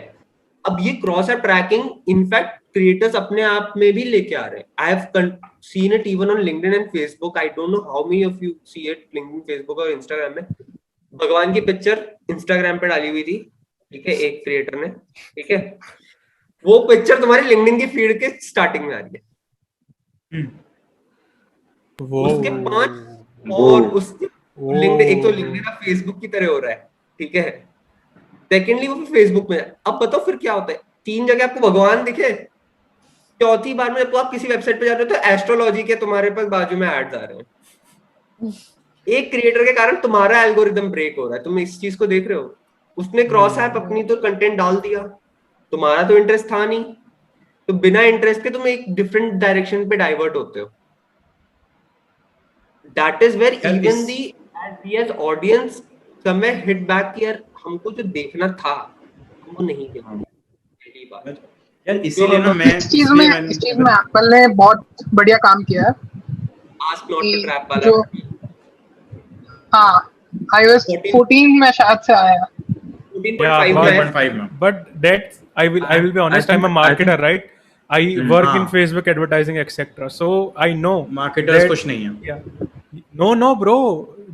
अब ये cross app trekking in fact creators अपने आप में भी लेके आ रहे हैं. I have seen it even on LinkedIn and Facebook. I don't know how many of you see it. LinkedIn, Facebook और इंस्टाग्राम में भगवान की पिक्चर इंस्टाग्राम पे डाली हुई थी, ठीक है, एक क्रिएटर ने, ठीक है. वो पिक्चर तुम्हारी लिंक्डइन की फीड के स्टार्टिंग में आ रही है. वो उसके 5 और उसके लिंक्डइन, एक तो लिंक्डइन अब फेसबुक की तरह हो रहा है, ठीक है. सेकेंडली वो फेसबुक में. अब बताओ फिर क्या होता है. 3 जगह आपको भगवान दिखे, 4थी बार में जब आप किसी वेबसाइट पे जा रहे हो तो एस्ट्रोलॉजी के तुम्हारे पास बाजू में एड्स आ रहे हैं. एक क्रिएटर के कारण तुम्हारा एल्गोरिदम ब्रेक हो रहा है. तुम इस चीज को देख रहे हो. उसने क्रॉस ऐप अपनी तो कंटेंट डाल दिया, तुम्हारा तो इंटरेस्ट था नहीं, तो बिना इंटरेस्ट के तुम एक डिफरेंट डायरेक्शन पे डाइवर्ट होते हो. That is where even the age audience somewhere hit back कि यार हमको जो देखना था हम वो नहीं देखा. पहली बात यार इसीलिए ना मैं इस चीज में एप्पल ने बहुत बढ़िया काम किया है. आस्क नॉट टू ट्रैप वाला. जो हाँ, iOS 14 में शायद से आया. 14.5 में 1.5 में. But that I will be honest. I'm a marketer, right? I work in Facebook advertising, etc. So I know Marketers that- कुछ नहीं है. Yeah. No, bro.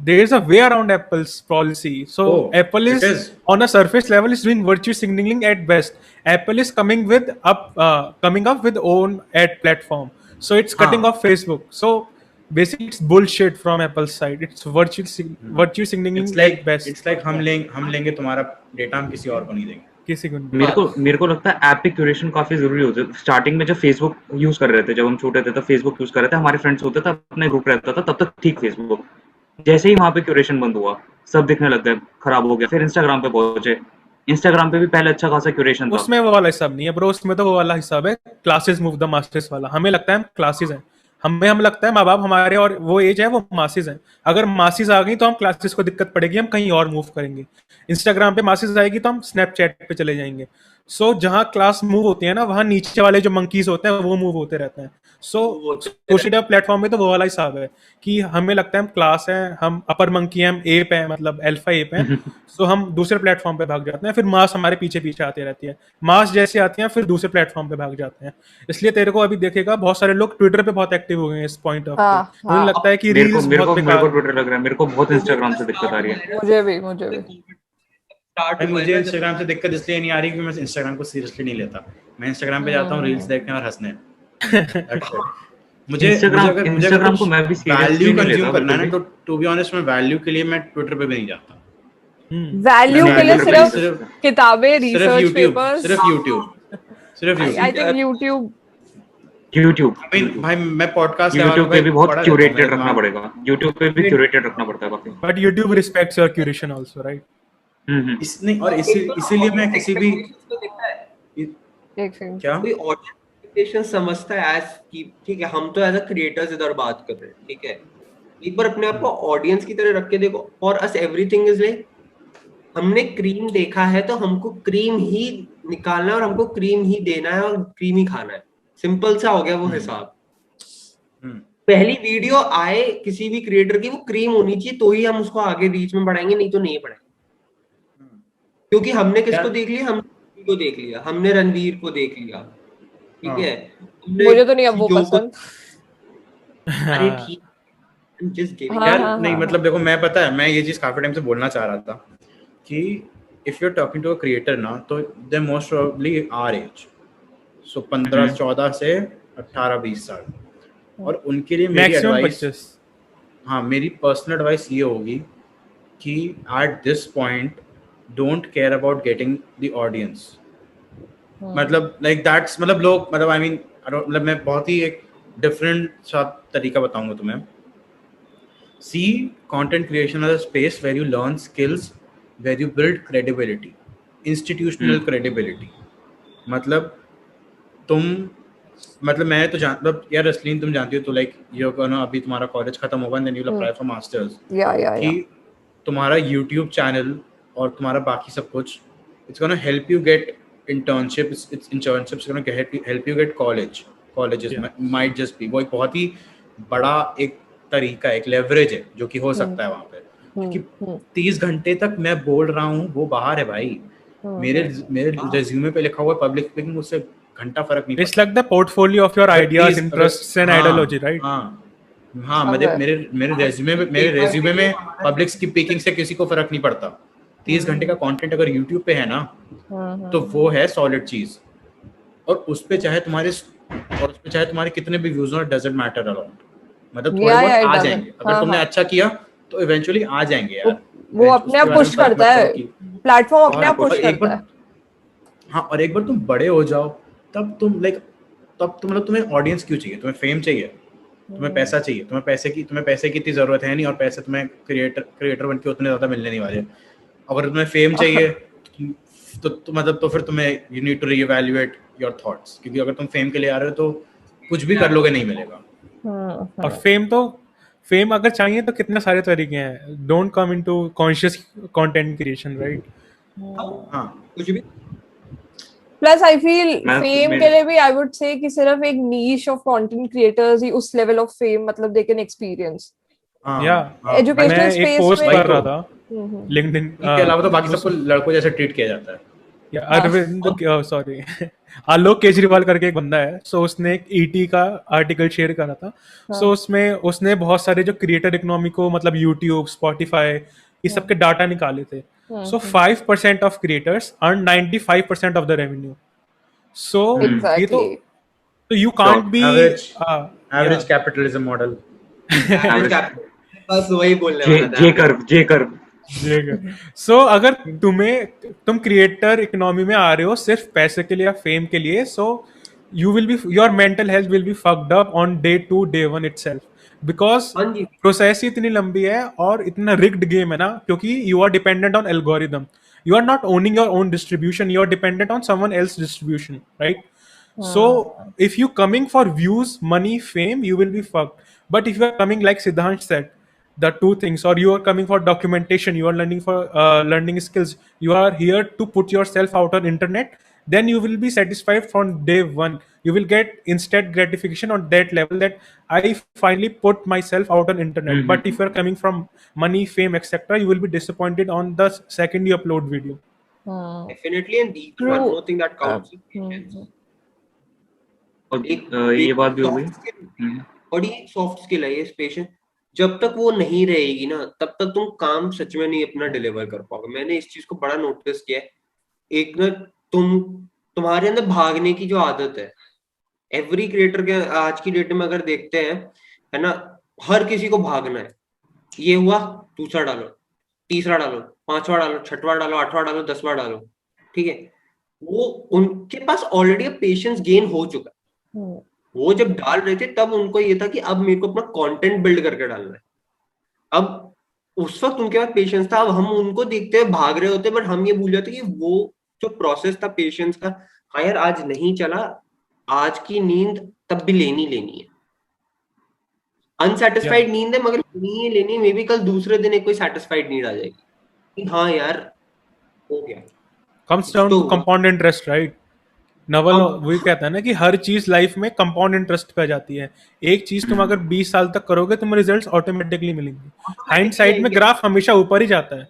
There's a way around Apple's policy. So Oh, Apple it is is. on a surface level is doing virtue signaling at best. Apple is coming up with own ad platform. So it's cutting हाँ. off Facebook. So basically it's bullshit from Apple's side. It's virtue signaling at best. It's like हम लेंगे तुम्हारा data, हम किसी और को नहीं देंगे. किसी को नहीं. मेरे को लगता है ऐप पे क्यूरेशन काफी जरूरी होती है. स्टार्टिंग में जब फेसबुक यूज कर रहे थे, जब हम छोटे थे, तब फेसबुक यूज कर रहे थे, हमारे फ्रेंड्स होते थे, अपने ग्रुप रहता था, तब तक ठीक. फेसबुक जैसे ही वहां पे क्यूरेशन बंद हुआ, सब दिखने लग गए, खराब हो गया. फिर इंस्टाग्राम पे पहुंचे. इंस्टाग्राम पे भी पहले अच्छा खासा क्यूरेशन था. उसमें वो वाला हिसाब नहीं है ब्रो. उसमें तो वो वाला हिसाब है क्लासेस मूव द मास्टर्स वाला. हमें लगता है हम क्लासेस हैं. हमें लगता है माँ बाप हमारे और वो एज है वो मासेस हैं. अगर मासेस आ गई तो हम क्लासेस को दिक्कत पड़ेगी, हम कहीं और मूव करेंगे. इंस्टाग्राम पे मासेस आएगी तो हम स्नैपचैट पे चले जाएंगे. सो जहाँ क्लास मूव होती है ना, वहाँ नीचे वाले जो मंकीज होते हैं वो मूव होते रहते हैं. सो सोशल मीडिया प्लेटफॉर्म में तो वो वाला हिसाब है कि हमें लगता है हम क्लास हैं, हम अपर मंकी हैं, हम एप हैं, मतलब अल्फा एप हैं. सो हम दूसरे प्लेटफॉर्म पे भाग जाते हैं. फिर मास हमारे पीछे पीछे आती रहती है. मास जैसे आती हैं फिर दूसरे प्लेटफॉर्म पे भाग जाते हैं. इसलिए तेरे को अभी देखेगा बहुत सारे लोग ट्विटर पे बहुत एक्टिव हो गए हैं इस पॉइंट ऑफ हाँ, व्यू. मुझे लगता है कि मेरे को रील्स मेरे को बहुत मेरे को बेकार. ट्विटर लग रहा है. मेरे को बहुत इंस्टाग्राम से दिक्कत आ रही है. मुझे भी भाई मुझे इंस्टाग्राम से दिक्कत इसलिए नहीं आ रही कि मैं इंस्टाग्राम को सीरियसली नहीं लेता. मैं इंस्टाग्राम पे जाता हूँ रील्स देखने और हंसने. मुझे इंस्टाग्राम को मैं भी वैल्यू सीरियसली नहीं कंज्यूम लेता. करना है ना, तो टू बी ऑनेस्ट मैं वैल्यू के लिए मैं ट्विटर पे भी नहीं जाता. वैल्यू के लिए सिर्फ सिर्फ किताबें, सिर्फ रिसर्च यूट्यूब पेपर्स. सिर्फ YouTube I think YouTube YouTube I mean, भाई मैं पॉडकास्ट YouTube पे भी बहुत पढ़ा क्यूरेटेड रहता हूँ, रखना पड़ेगा, YouTube पे भी क्यूरेटेड रखना पड़ता है काफी। But YouTube respects your curation also, right? इसने और इसीलिए मैं किसी भी एक सेकंड, क्या कोई ऑडियंस एक्सपेक्टेशन समझता है एज की, ठीक है, हम तो एज अ क्रिएटर्स इधर बात कर रहे हैं, ठीक है, एक बार अपने आप को ऑडियंस की तरह रख के देखो। For us everything is like, हमने क्रीम देखा है तो हमको क्रीम ही निकालना है और हमको क्रीम ही देना है और क्रीम ही खाना है, सिंपल सा हो गया वो हिसाब। पहली वीडियो आए किसी भी क्रिएटर की, वो क्रीम होनी चाहिए, तो ही हम उसको आगे रीच में बढ़ाएंगे, नहीं तो नहीं बढ़ाएंगे। क्योंकि हमने किसको देख लिया, हमने को देख लिया, हमने रणवीर को देख लिया, ठीक है, मुझे तो नहीं अब वो पसंद। अरे ठीक, just giving हाँ, यार हाँ, नहीं हाँ, मतलब देखो, मैं पता है मैं ये चीज काफी टाइम से बोलना चाह रहा था कि if you are talking to a creator ना, तो they most probably are age, so 15-14 से 18-20 साल, और उनके लिए मेरी Maximum एडवाइस, 25. हाँ मेरी पर्सनल एडवाइस ये होगी कि at this point don't care about getting the audience, मतलब लाइक दैट्स, मतलब लोग, मतलब आई मीन मतलब मैं बहुत ही एक डिफरेंट सा तरीका बताऊंगा तुम्हें। See content creation as a space where you learn skills, where you build credibility, institutional credibility. मतलब तुम, मतलब मैं तो मतलब यार रसलीन तुम जानती हो, तो लाइक यू गोना, अभी तुम्हारा कॉलेज खत्म होगा, then you will apply for masters, या कि तुम्हारा यूट्यूब चैनल और तुम्हारा बाकी सब कुछ, it's gonna help you get internships, it's internships going to help you get colleges might just be, वो एक बहुत ही बड़ा एक तरीका, एक लेवरेज है जो कि हो सकता है वहाँ पे, क्योंकि 30 घंटे तक मैं बोल रहा हूँ वो बाहर है भाई, मेरे रेज्यूमे पे लिखा हुआ है पब्लिक स्पीकिंग, उससे घंटा फर्क नहीं It's पड़ता। like the portfolio of your ideas, interests, and ideology, right? हाँ मेरे रेज्यूमे में पब्लिक स्पीकिंग से किसी को फर्क नहीं पड़ता। 30 घंटे का कंटेंट अगर YouTube पे है ना, तो वो है सॉलिड चीज, और उस पे चाहे तुम्हारे कितने भी व्यूज हो, डजंट मैटर अराउंड, मतलब थोड़े बहुत आ जाएंगे, अगर तुमने अच्छा किया तो इवेंचुअली आ जाएंगे यार, वो अपने आप पुश करता है, प्लेटफॉर्म अपने आप पुश करता है। हाँ, और एक बार तुम बड़े हो जाओ, तब तुम मतलब तुम्हें ऑडियंस क्यों चाहिए, तुम्हें फेम चाहिए, तुम्हें पैसा चाहिए, तुम्हें पैसे की इतनी जरूरत है नहीं, और पैसे तुम्हें क्रिएटर बन के उतने ज्यादा मिलने नहीं वाले। अगर तुम्हें फेम चाहिए तो मतलब तो फिर तुम्हें you need to reevaluate your thoughts, क्योंकि अगर तुम फेम के लिए आ रहे हो तो कुछ भी कर लोगे नहीं मिलेगा। और फेम अगर चाहिए तो कितने सारे तरीके हैं, don't come into conscious content creation, right? हाँ कुछ भी। प्लस आई फील फेम के लिए भी आई वुड से कि सिर्फ एक नीश ऑफ कंटेंट क्रिएटर्स ही उस लेवल ऑफ फेम मतलब दे कैन एक्सपीरियंस। एजुकेशनल मैं स्पेस एक पोस्ट में कर रहा था लिंक्डइन के अलावा, तो बाकी सबको लड़कों जैसे ट्रीट किया जाता है। अरविंद सॉरी आलोक केजरीवाल करके एक बंदा है, सो उसने एक ईटी का आर्टिकल शेयर करा था, सो उसमें उसने बहुत सारे जो क्रिएटर इकोनॉमी को, मतलब यूट्यूब, स्पॉटिफाई, ये सब के डाटा निकाले थे। So 5% of creators earn 95% of the revenue. So ये तो you can't be average capitalism model. बस वही बोलने वाला था, जे कर्व। सो अगर तुम क्रिएटर इकोनॉमी में आ रहे हो सिर्फ पैसे के लिए या फेम के लिए, so you will be, your mental health will be fucked up on day 2 day 1 itself, because process ही इतनी लंबी है और इतना रिग्ड गेम है ना, क्योंकि you are dependent on algorithm, you are not owning your own distribution, you are dependent on someone else's distribution, right? So if you coming for views, money, fame, you will be fucked. But if you are coming like Siddhansh said, the two things, or you are coming for documentation, you are learning for learning skills, you are here to put yourself out on internet, then you will be satisfied from day one. You will get instant gratification on that level, that I finally put myself out on internet. But if you are coming from money, fame, etc., you will be disappointed on the second you upload video. Definitely, and the one more thing that counts is patience. ये बात भी हो गई, और ये soft skill है, ये patience. जब तक वो नहीं रहेगी ना, तब तक तुम काम सच में नहीं अपना डिलीवर कर पाओगे। मैंने इस चीज को बड़ा नोटिस किया है। एक ना तुम्हारे अंदर भागने की जो आदत है, एवरी क्रिएटर के आज की डेट में अगर देखते हैं, है ना, हर किसी को भागना है। ये हुआ, दूसरा डालो, तीसरा डालो, पांचवा डालो, छठवां डालो, आठवां डालो, 10वां डालो, ठीक है। वो उनके पास ऑलरेडी पेशेंस गेन हो चुका है। वो जब डाल रहे थे तब उनको ये था कि अब मेरे को अपना कंटेंट बिल्ड करके डालना है। अब उस वक्त उनके पास पेशेंस था, अब हम उनको देखते हुए भाग रहे होते, बट हम ये भूल जाते कि वो जो प्रोसेस था पेशेंस का, हाँ यार आज नहीं चला, आज की नींद तब भी लेनी लेनी है, अनसेटिस्फाइड नींद है मगर लेनी है लेनी है, मे बी कल दूसरे दिन एक कोई सेटिस्फाइड नींद आ जाएगी कि हाँ यार हो गया। comes down तो to compound interest, right? Naval अब वही कहता है ना कि हर चीज लाइफ में कंपाउंड इंटरेस्ट पे जाती है। एक चीज तुम अगर 20 साल तक करोगे तुम्हें रिजल्ट्स ऑटोमेटिकली मिलेंगे। हाइंडसाइट में ग्राफ हमेशा ऊपर ही जाता है।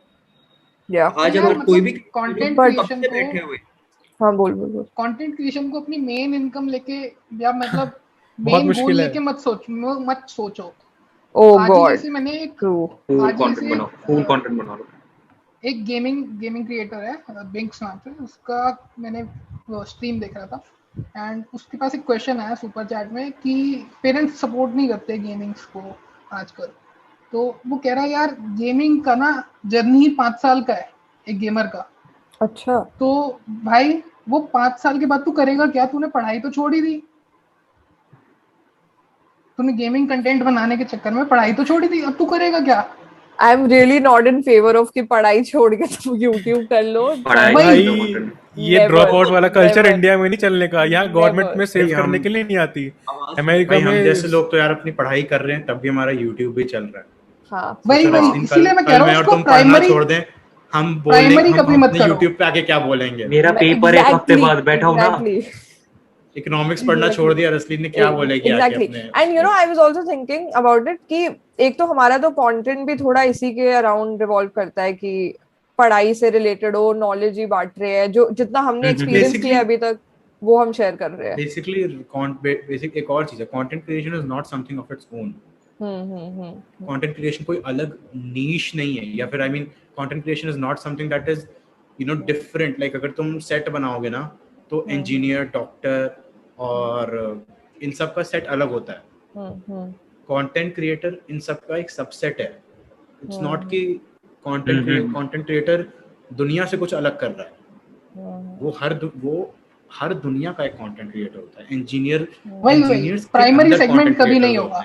या आज यार अगर कोई भी मतलब कंटेंट But- क्रिएशन कब से को बैठे हुए हाँ बोल कंटेंट क्रिएशन को अपनी मेन इनकम लेके या मतलब बहुत मेन गोल मुश्किल है। लेके मत सोचो। ओ आज ही गॉड जैसे मैंने एक ट्रू फुल आज कंटेंट जैसे बनाओ, फुल कंटेंट बना लो। एक गेमिंग क्रिएटर है बिंक्स नाम से, उसका मैंने स्ट्रीम देख रहा था एंड उसके पास एक क्वेश्चन आया सुपर चैट में कि पेरेंट्स सपोर्ट नहीं करते गेमिंग्स को आजकल। तो वो कह रहा है यार गेमिंग का ना जर्नी ही 5 साल का है एक गेमर का। अच्छा तो भाई वो 5 साल के बाद तू करेगा क्या? तूने पढ़ाई तो छोड़ ही दी, तूने गेमिंग कंटेंट बनाने के चक्कर में पढ़ाई तो छोड़ ही दी, अब तू करेगा क्या? I am really not in favour of कि पढ़ाई छोड़ के तुम यूट्यूब कर लो। पढ़ाई वही- भाई तो content। ये Never, ड्रॉप आउट वाला कल्चर never. इंडिया में नहीं चलने का। यहाँ गवर्नमेंट Never. में सेव भाई, करने हम- के लिए नहीं आती। आवाज अमेरिका भाई हम में जैसे लोग तो यार अपनी पढ़ाई कर रहे हैं तब भी हमारा यूट्यूब भी चल रहा है। हाँ वही सोचो रसलीन, इसीलिए मैं कह कल रहा मैं हूँ और उसको तुम पढ़ना छोड़ दें, हम बोलेंगे प्राइमरी कभी हम मत अपने करो। यूट्यूब पे आके क्या बोलेंगे। मेरा पेपर एक हफ्ते बाद बैठा हूँ ना, इकोनॉमिक्स पढ़ना छोड़ दिया, रसलीन ने क्या बोलेगी आके एग्जैक्टली। अपने। And you know I was also thinking about it कि एक तो हमारा तो कंटेंट भी थोड़ा इसी के अराउंड रिवॉल्व करता है कि पढ़ाई से रिलेटेड हो, नॉलेज ही बांट रहे हैं, जो जितना हमने एक्सपीरियंस Basically- किया अभी तक वो हम शेयर कर रहे हैं। बेसिकली बेसिक एक और चीज है, content creation is not something of its own. Content creation कोई अलग नीश नहीं है, या फिर I mean content creation is not something that is different. Like अगर तुम सेट बनाओगे ना तो इंजीनियर, डॉक्टर और इन सब का सेट अलग होता है। कंटेंट क्रिएटर इन सब का एक सबसेट है। इट्स नॉट कि कंटेंट क्रिएटर दुनिया से कुछ अलग कर रहा है। वो हर दुनिया का एक कंटेंट क्रिएटर होता है। इंजीनियर्स प्राइमरी सेगमेंट कभी नहीं होगा।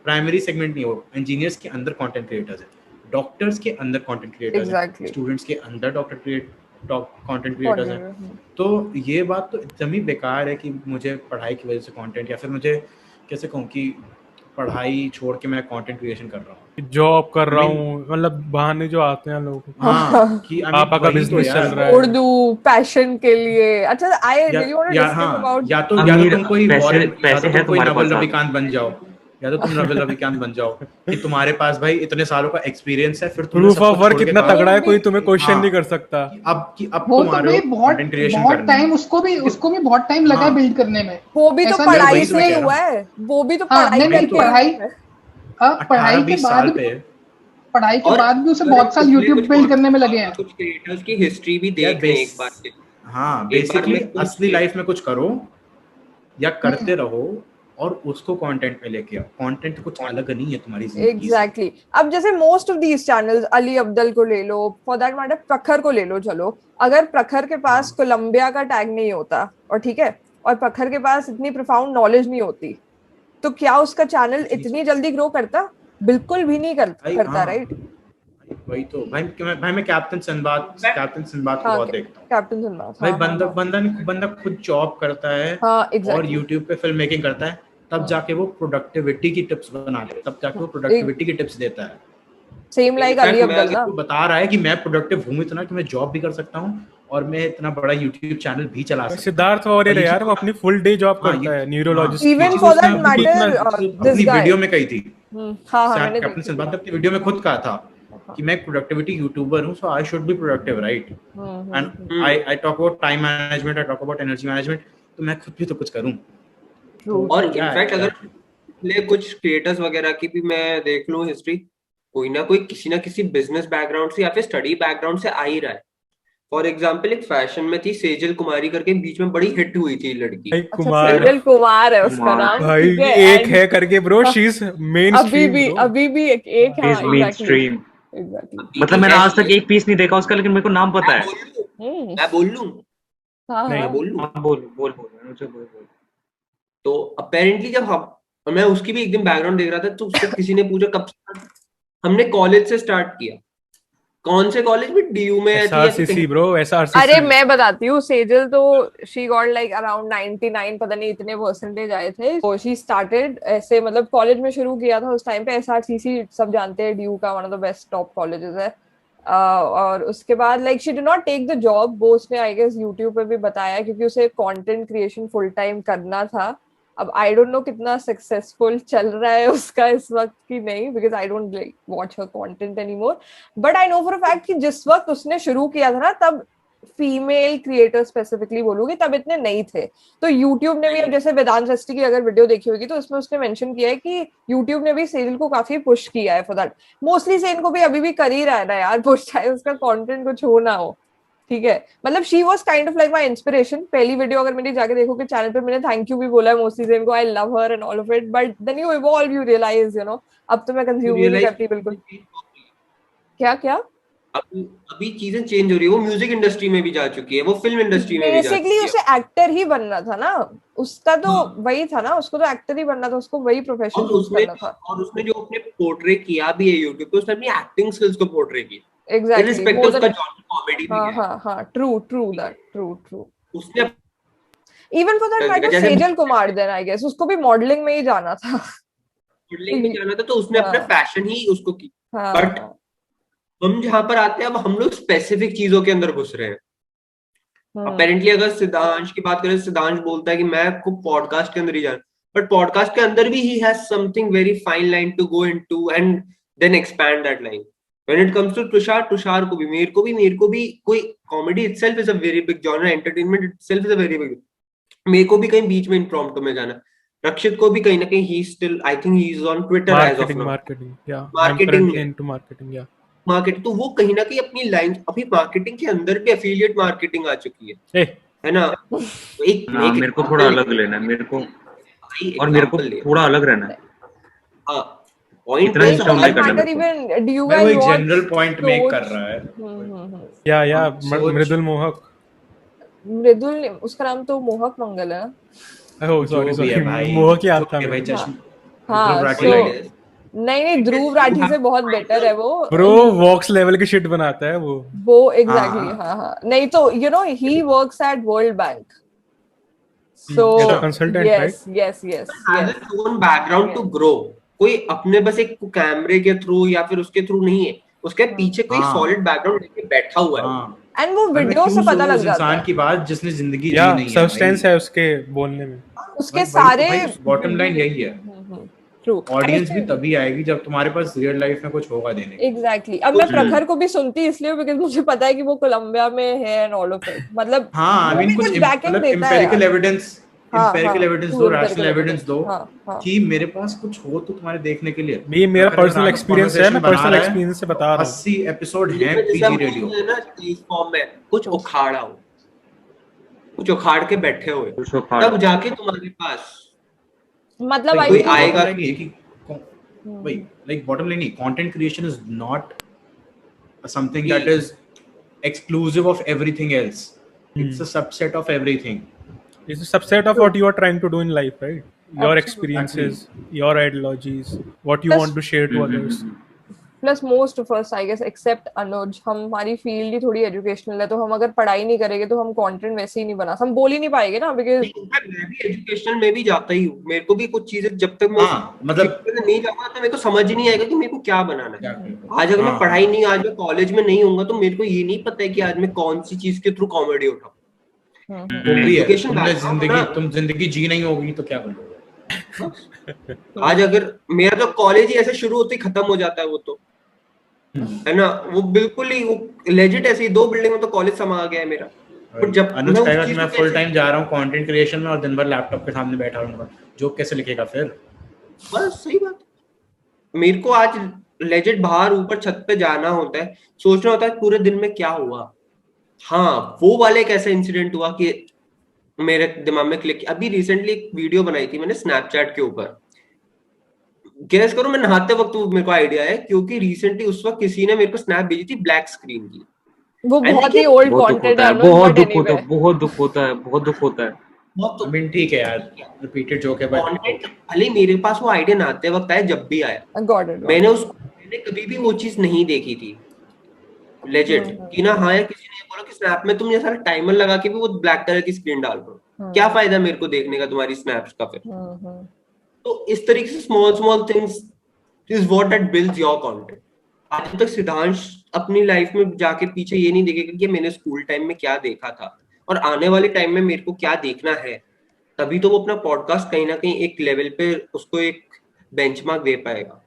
प्राइमरी सेगमेंट नहीं होगा। इंजीनियर्स के अंदर कंटेंट क्रिएटर्स है, डॉक्टर्स के अंदर कंटेंट क्रिएटर्स Exactly. है, स्टूडेंट्स के अंदर कंटेंट क्रिएटर्स हैं। तो ये बात तो एकदम ही बेकार है कि मुझे पढ़ाई की वजह से कंटेंट, या फिर मुझे कैसे कहूँ कि पढ़ाई छोड़ के मैं कंटेंट क्रिएशन कर रहा हूँ, जॉब कर रहा हूँ, मतलब बहाने जो आते हैं लोगों को। हाँ कि पापा का बिजनेस चल रहा है। उर्दू पैशन के लिए। अच्छा I really want to discuss about या तो अमीर तुम कोई पैसे है कोई तुम्हारे नवल पास। रविकांत बन जाओ, या तो तुम नवल रविकांत बन जाओ कि तुम्हारे पास भाई इतने सालों का एक्सपीरियंस है, फिर तुमने प्रूफ सब ऑफ कुछ वर्क छोड़ के कितना कहा तगड़ा है, कोई तुम्हें क्वेश्चन हाँ। नहीं कर सकता। अब वो तो तुम्हारे भाई कंटेंट क्रिएशन बहुत करना टाइम है। उसको भी बहुत टाइम लगा हाँ। बिल्ड करने में। वो भी तो ऐसा नहीं- पढ़ाई वही तो मैं से कह रहा हुआ हूँ। है, वो भी तो हाँ, पढ़ाई नहीं, नहीं, करके पढ़ाई के 18-20 बाद साल भी पे पढ़ाई के और बाद भी उसे अगर बहुत साल पिछले यूट्यूब कुछ बिल्ड करने में लगे हैं। कुछ क्रिएटर्स की हिस्ट्री भी यार देख लें एक बार के। हाँ एक बार बेसिकली में कुछ असली लाइफ में कुछ करो या करते हम्म। रहो और उसको कंटेंट में लेके आओ। कंटेंट कुछ अलग नहीं है तुम्हारी जिंदगी से। एग्जैक्टली। अब जैसे most of these channels, Ali Abdul को ले लो, फॉर दैट मैटर प्रखर को ले लो, चलो अगर प्रखर के पास कोलंबिया का टैग नहीं होता और ठीक है, और प्रखर के पास इतनी प्रोफाउंड नॉलेज नहीं होती, तो क्या उसका चैनल इतनी जल्दी ग्रो करता? बिल्कुल भी नहीं करता, हाँ। राइट? वही तो मैं कैप्टन सिंबाद को हाँ, बहुत देखता हूँ कैप्टन सिंबाद। भाई। हाँ, बंदा खुद जॉब करता है हाँ, और exactly. यूट्यूब पे फिल्म मेकिंग करता है, तब जाके वो प्रोडक्टिविटी की टिप्स बनाता है, तब जाके वो प्रोडक्टिविटी की टिप्स देता है। Same like In fact, Ali Abdul मैं ना। वो बता रहा है कि मैं प्रोडक्टिव हूँ इतना कि मैं जॉब भी कर सकता हूँ और मैं इतना बड़ा यूट्यूब चैनल भी चला सकता हूँ। सिद्धार्थ वॉरियर है यार, वो अपनी फुल डे जॉब हाँ, करता है, हाँ। Neurologist. Even for that matter, this अपनी guy. वीडियो में कही थी, हाँ मैंने कैप्टन देखी सिंबाद थी। ने अपनी वीडियो में खुद कहा था कि मैं प्रोडक्टिविटी यूट्यूबर हूँ, so I should be productive, right? And I talk about time management, I talk about energy management, तो मैं खुद भी तो कुछ करूँ। True. और क्या है, इनफैक्ट अगर क्या? पिछले कुछ क्रिएटर्स वगैरह की भी मैं देख लूं हिस्ट्री, कोई ना कोई किसी ना किसी बिजनेस बैकग्राउंड से या फिर स्टडी बैकग्राउंड से आ ही रहा है। फॉर एग्जांपल एक फैशन में थी सेजल कुमारी करके, बीच में बड़ी हिट हुई थी लड़की। भाई अच्छा, कुमार सेजल कुमार है उसका कुमार। नाम, भाई ठीक है। एक and है करके bro, she is main stream. अभी भी एक हाँ, Is mainstream। एग्जैक्टली। मतलब मैंने आज तक एक पीस नहीं देखा उसका, लेकिन मेरे को नाम पता है। मैं बोल लूं हाँ मैं हाँ। बोल लूं हाँ, बोल मुझे बोल। तो अपेरेंटली जब हम मैं उसकी भी एक दिन बैकग्राउंड देख रहा था तो उससे किसी ने पूछा कब से हमने कॉलेज से स्टार्ट किया। कौन से कॉलेज में, डीयू में थी या तो SRCC ब्रो, SRCC। अरे मैं बताती हूँ, सेजल तो शी गॉट लाइक अराउंड 99, पता नहीं इतने परसेंटेज आए थे। तो शी स्टार्टेड ऐसे, मतलब कॉलेज में शुरू किया था उस टाइम पे। SRCC सब जानते हैं, ड्यू का one of the best top colleges है। और उसके बाद like she did not take the job, वो उसने आई गेस यूट्यूब पे भी बताया, क्योंकि उसे कंटेंट क्रिएशन फुल टाइम करना था। अब आई डोंट नो कितना सक्सेसफुल चल रहा है उसका इस वक्त की नहीं, because I don't like watch her content anymore. But I know for a fact कि जिस वक्त उसने शुरू किया था ना, तब फीमेल क्रिएटर स्पेसिफिकली बोलूंगी, तब इतने नहीं थे। तो यूट्यूब ने भी, अब जैसे वेदांत रस्टी की अगर वीडियो देखी होगी तो उसमें उसने मेंशन किया है कि यूट्यूब ने भी सेजल को काफी पुश किया है फॉर दैट। मोस्टली सेन को भी अभी भी कर ही रहा है ना यार पुश, चाहे उसका कंटेंट कुछ हो ना हो, ठीक है। मतलब she was kind of like my inspiration. पहली वीडियो अगर मेरी जाके देखोगे चैनल पे, मैंने थैंक यू भी बोला है मोस्टली सेन को, I love her and all of it, but then you evolve, you realize, you know, अब तो मैं कंज्यूम ही नहीं करती बिल्कुल। क्या क्या अभी चीजें चेंज हो रही है, वो म्यूजिक इंडस्ट्री में भी जा चुकी है, वो फिल्म इंडस्ट्री में भी जा बेसिकली चुकी उसे है। एक्टर ही बनना था ना, उसका तो वही था ना, उसको तो एक्टर ही बनना था, उसको वही प्रोफेशन और चूज उसने करना था। और उसने जो अपने पोर्ट्रे किया भी है यूट्यूब पे, उसने अपनी एक्टिंग स्किल्स को पोर्ट्रे किया, एग्जैक्टली, इररिस्पेक्टिव उसका जॉनर कॉमेडी भी हाँ है। हाँ हाँ, true true that, true true. उसने इवन फॉर दैट मैटर जैसे Sejal Kumar then I guess उसको भी मॉडलिंग में ही जाना था। मॉडलिंग में जाना था तो उसने अपना हाँ फैशन ही उसको की। हाँ बट हाँ। हम जहां पर आते हैं, अब हम लोग स्पेसिफिक चीजों के अंदर घुस रहे हैं। अपेरेंटली अगर सिद्धांश की बात करें, सिद्धांश बोलता है कि मैं खूब पॉडकास्ट के अंदर ही जा, बट पॉडकास्ट के अंदर भी he has something very fine line to go into and then expand that line. When it comes to Tushar को भी, मेरे को भी कोई comedy itself is a very big genre, entertainment itself is a very big, मेरे को भी कहीं बीच में इम्प्रॉम्प्टू में जाना। रक्षित को भी कहीं ना कहीं ही still, I think he is on Twitter as of now, marketing, या आई एम मार्केटिंग करंटली में, इनटू मार्केटिंग, या मार्केट। तो वो कहीं ना कहीं अपनी लाइन, अभी मार्केटिंग के अंदर भी एफिलिएट मार्केटिंग आ चुकी है ना। एक ना एक मेरे को थोड़ा एग्जांपल अलग लेना है मेरे को, भाई, और मेरे को एग्जांपल ले। थोड़ा अलग रहना है। हाँ, पॉइंट इतना पे ही डाउन नहीं करना मैटर मेरे को। इवन, डू यू भाई वो गाइस एक वॉच जनरल पॉइंट मेक कर रहा है। या सोच- मृदुल मोहक, मृदुल ने, उसका नाम तो मोहक मंगल है ना? ओह जो सॉरी भी है भाई, मोहक ही जो आता भी है है भाई, मेरे चश्मा हाँ, ध्रुव राठी so- लाइट। नहीं नहीं, ध्रुव राठी से बहुत बेटर है वो। ब्रो, वॉक्स लेवल की शिट बनाता है वो एग्जैक्टली, हाँ हाँ। नहीं तो you know he works at World Bank, so as a consultant, right? Yes yes yes has yes. Its own background to grow. कोई अपने बस एक कैमरे के थ्रू या फिर उसके थ्रू नहीं है, उसके पीछे कोई हाँ। सॉलिड बैकग्राउंड लेके बैठा हुआ है। हाँ, एंड वो भाई मैं वीडियो क्यों से पता सुनूं लग उस जाता इंसान है, की बात जिसने जिंदगी जी या नहीं है सब्सटेंस भाई। है उसके बोलने में। उसके सारे बॉटम लाइन यही है, ट्रू। ऑडियंस भी तभी आएगी जब तुम्हारे पास रियल लाइफ में कुछ होगा देने को। एग्जैक्टली। अब मैं प्रखर को भी सुनती इसलिए बिकॉज मुझे पता है कि वो कोलंबिया में है एंड ऑल ऑफ इट, मतलब हाँ, आई वो मीन भी कुछ कुछ बैकिंग मतलब देता है एम्पिरिकल यार। एविडेंस, हाँ, एम्पिरिकल हाँ, एविडेंस true दो, empirical रैशनल एविडेंस evidence, दो हाँ, हाँ। कि मेरे पास कुछ हो तो तुम्हारे देखने के लिए। ये मेरा अगर पर्सनल आके एक्सपीरियंस है, conversation मैं बना पर्सनल रहा है, एक्सपीरियंस से बता रहा हूँ। 80 एपिसोड हैं जैसे हम पीजी रेडियो। बोलते हैं ना इस फॉर्म में, कुछ उखाड़ा हो, कुछ उखाड़ के बैठे हुए, कुछ उखाड़। तब जाके तुम्हारे पास मतलब कोई आई थिंक आएगा। बॉटम लाइन ये है कि भाई लाइक बॉटम लाइन नहीं, content creation is not something that is exclusive of everything else. It's a subset of everything. It's a subset of what you are trying to do in life, right? Your Absolutely. experiences, your ideologies, what you Plus- want to share to others. Plus most of us I guess except Anuj, हमारी field ही थोड़ी educational है, तो हम अगर पढ़ाई नहीं करेंगे तो हम कंटेंट वैसे ही नहीं बना, हम बोल ही नहीं पाएंगे ना, बिकॉज मैं भी एजुकेशनल में भी जाता ही हूँ, मेरे को भी कुछ चीजें जब तक मैं हाँ, मतलब नहीं जाऊंगा तो मेरे को समझ ही नहीं आएगा कि मेरे को क्या बनाना है। आज अगर मैं हाँ, पढ़ाई नहीं, आज मैं कॉलेज में नहीं होऊंगा तो मेरे को ये नहीं पता है कि आज मैं कौन सी चीज के थ्रू कॉमेडी उठाऊं। वो भी है, Education तुमने background जिंदगी ना। तुम जिंदगी जी नहीं होगी तो क्या करोगे? आज अगर मेरा तो कॉलेज ही ऐसे शुरू होते ही खत्म हो जाता है, वो तो है ना, वो बिल्कुल ही लेजिट ऐसे ही 2 बिल्डिंग में तो कॉलेज समा गया है मेरा। पर जब अनुज मैं उस कहेगा कि चीज मैं को फुल कैसे- टाइम जा रहा हूँ कंटेंट क्रिएशन में और दिन भर लैपटॉप के सामने बैठा रहूंगा, जोक कैसे लिखेगा फिर? बस सही बात। मेरे को आज लेजिट बाहर ऊपर छत पे जाना होता है, सोचना होता है पूरे दिन में क्या हुआ। हाँ, वो वाले एक ऐसा इंसिडेंट हुआ कि मेरे दिमाग में क्लिक। अभी रिसेंटली एक वीडियो बनाई थी मैंने स्नैपचैट के ऊपर, गैस करो मैं नहाते वक्त वो मेरे को आइडिया है, क्योंकि रिसेंटली उस वक्त किसी ने मेरे को स्नैप भेजी थी ब्लैक स्क्रीन की। वो And बहुत ही देखिए, ओल्ड बहुत दुख कंटेंट होता है है, अनुज, बहुत बट दुख होता एनीवे है, बहुत दुख होता है, बहुत दुख होता है। बहुत I mean, ठीक है यार, repeated joke है, but कंटेंट भले मेरे पास वो आइडिया ना आते वक्त आया, जब भी आया I got it. मैंने कभी भी वो चीज नहीं देखी थी लेजिट कि ना, हाँ यार किसी ने ये बोला कि स्नैप में तुम ये सारा टाइमर लगा के भी वो ब्लैक कलर की स्क्रीन डाल रहे हो, क्या फायदा मेरे को देखने का तुम्हारी स्नैप्स का फिर। तो इस तरीके से small small things is what that builds your content. आज तक सिद्धांश अपनी लाइफ में जाके पीछे ये नहीं देखेगा कि मैंने स्कूल टाइम में क्या देखा था और आने वाले टाइम में मेरे को क्या देखना है, तभी तो वो अपना पॉडकास्ट कहीं ना कहीं एक लेवल पे उसको एक बेंचमार्क दे पाएगा।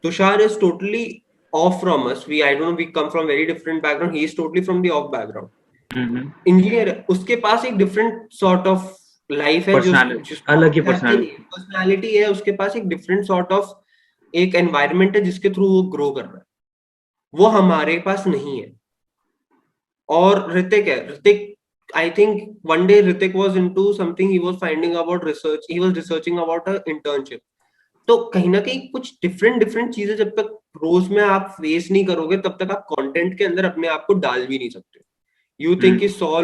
Tushar is totally off from us. I don't know, we come from very different background. He is totally from the off background. Engineer, उसके पास एक different sort of life है, अलग ही personality है, उसके पास एक different sort of एक environment है जिसके थ्रू वो grow कर रहा है, वो हमारे पास नहीं है। और ऋतिक है, Hrithik I think one day Hrithik was into something, he was finding about research, he was researching about an internship. तो कहीं ना कहीं कुछ डिफरेंट चीजें जब तक रोज में आप फेस नहीं करोगे तब तक आप कंटेंट के अंदर अपने आप को डाल भी नहीं सकते। यू थिंक कि 100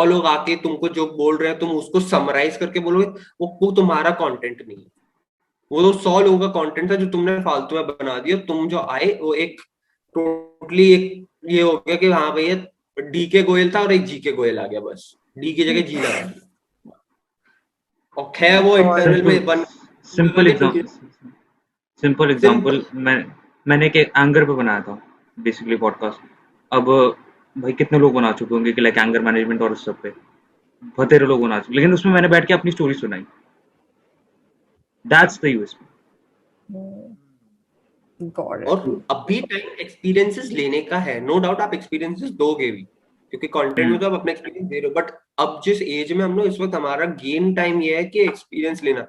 लोग आके तुमको जो बोल रहे हैं तुम उसको समराइज करके बोलोगे, वो तुम्हारा कंटेंट नहीं है, वो तो 100 लोगों का कंटेंट था जो तुमने फालतू में बना दिया। तुम जो आए वो एक टोटली एक ये हो गया कि हाँ भैया डी के गोयल था और एक जी के गोयल आ गया, बस डी की जगह जी लगा दिया। और खैर वो इंटरनल में वन सिंपल एग्जांपल मैंने एक एंगर पे बनाया था बेसिकली पॉडकास्ट। अब भाई कितने लोग बना चुके होंगे कि लाइक एंगर मैनेजमेंट और उस सब पे बतेरे लोग बना चुके, लेकिन उसमें मैंने बैठ के अपनी स्टोरी सुनाई। That's the USP. और अभी टाइम एक्सपीरियंसेस लेने का है, नो डाउट आप एक्सपीरियंसेस दोगे भी क्योंकि कंटेंट में तो आप अपना एक्सपीरियंस दे रहे हो, बट अब जिस एज में हम लोग इस वक्त हमारा गेम टाइम ये है कि एक्सपीरियंस लेना।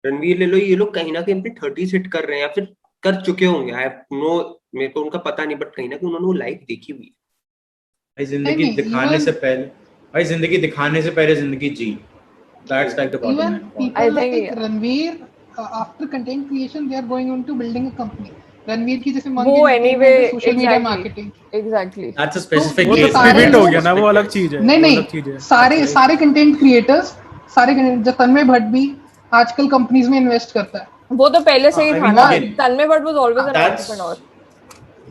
रणवीर ले लो, ये लोग कहीं ना कहीं अपने 30 हिट कर रहे हैं या फिर कर चुके होंगे, आई हैव नो, मेरे को उनका पता नहीं, बट कहीं ना कहीं उन्होंने वो लाइफ देखी हुई है। भाई जिंदगी दिखाने से पहले जिंदगी जी, that's like the bottom Even line. people I like think- Ranveer, after content creation, they are going on to building a company. Ranveer की जैसे मान वो के anyway social media exactly marketing, exactly that's a specific वो तो case. सारे pivot हो लोग- गया ना, वो अलग चीज है, नहीं वो नहीं अलग चीज है। सारे कंटेंट क्रिएटर्स, जो तन्मय भट्ट भी आजकल कंपनीज में इन्वेस्ट करता है, वो तो पहले से ही I था mean, ना। again, Tanmay but was always an that's- entrepreneur.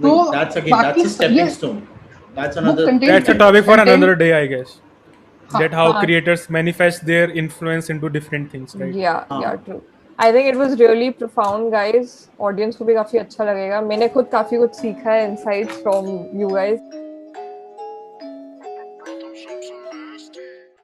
तो that's बाकी a stepping ये- stone. That's वो another content- That's a topic for content- another day, I guess. हाँ, That how हाँ, creators manifest their influence into different things, right? Yeah, true. I think it was really profound, guys. Audience को भी काफी अच्छा लगेगा। मैंने खुद काफी कुछ सीखा है, insights from you guys.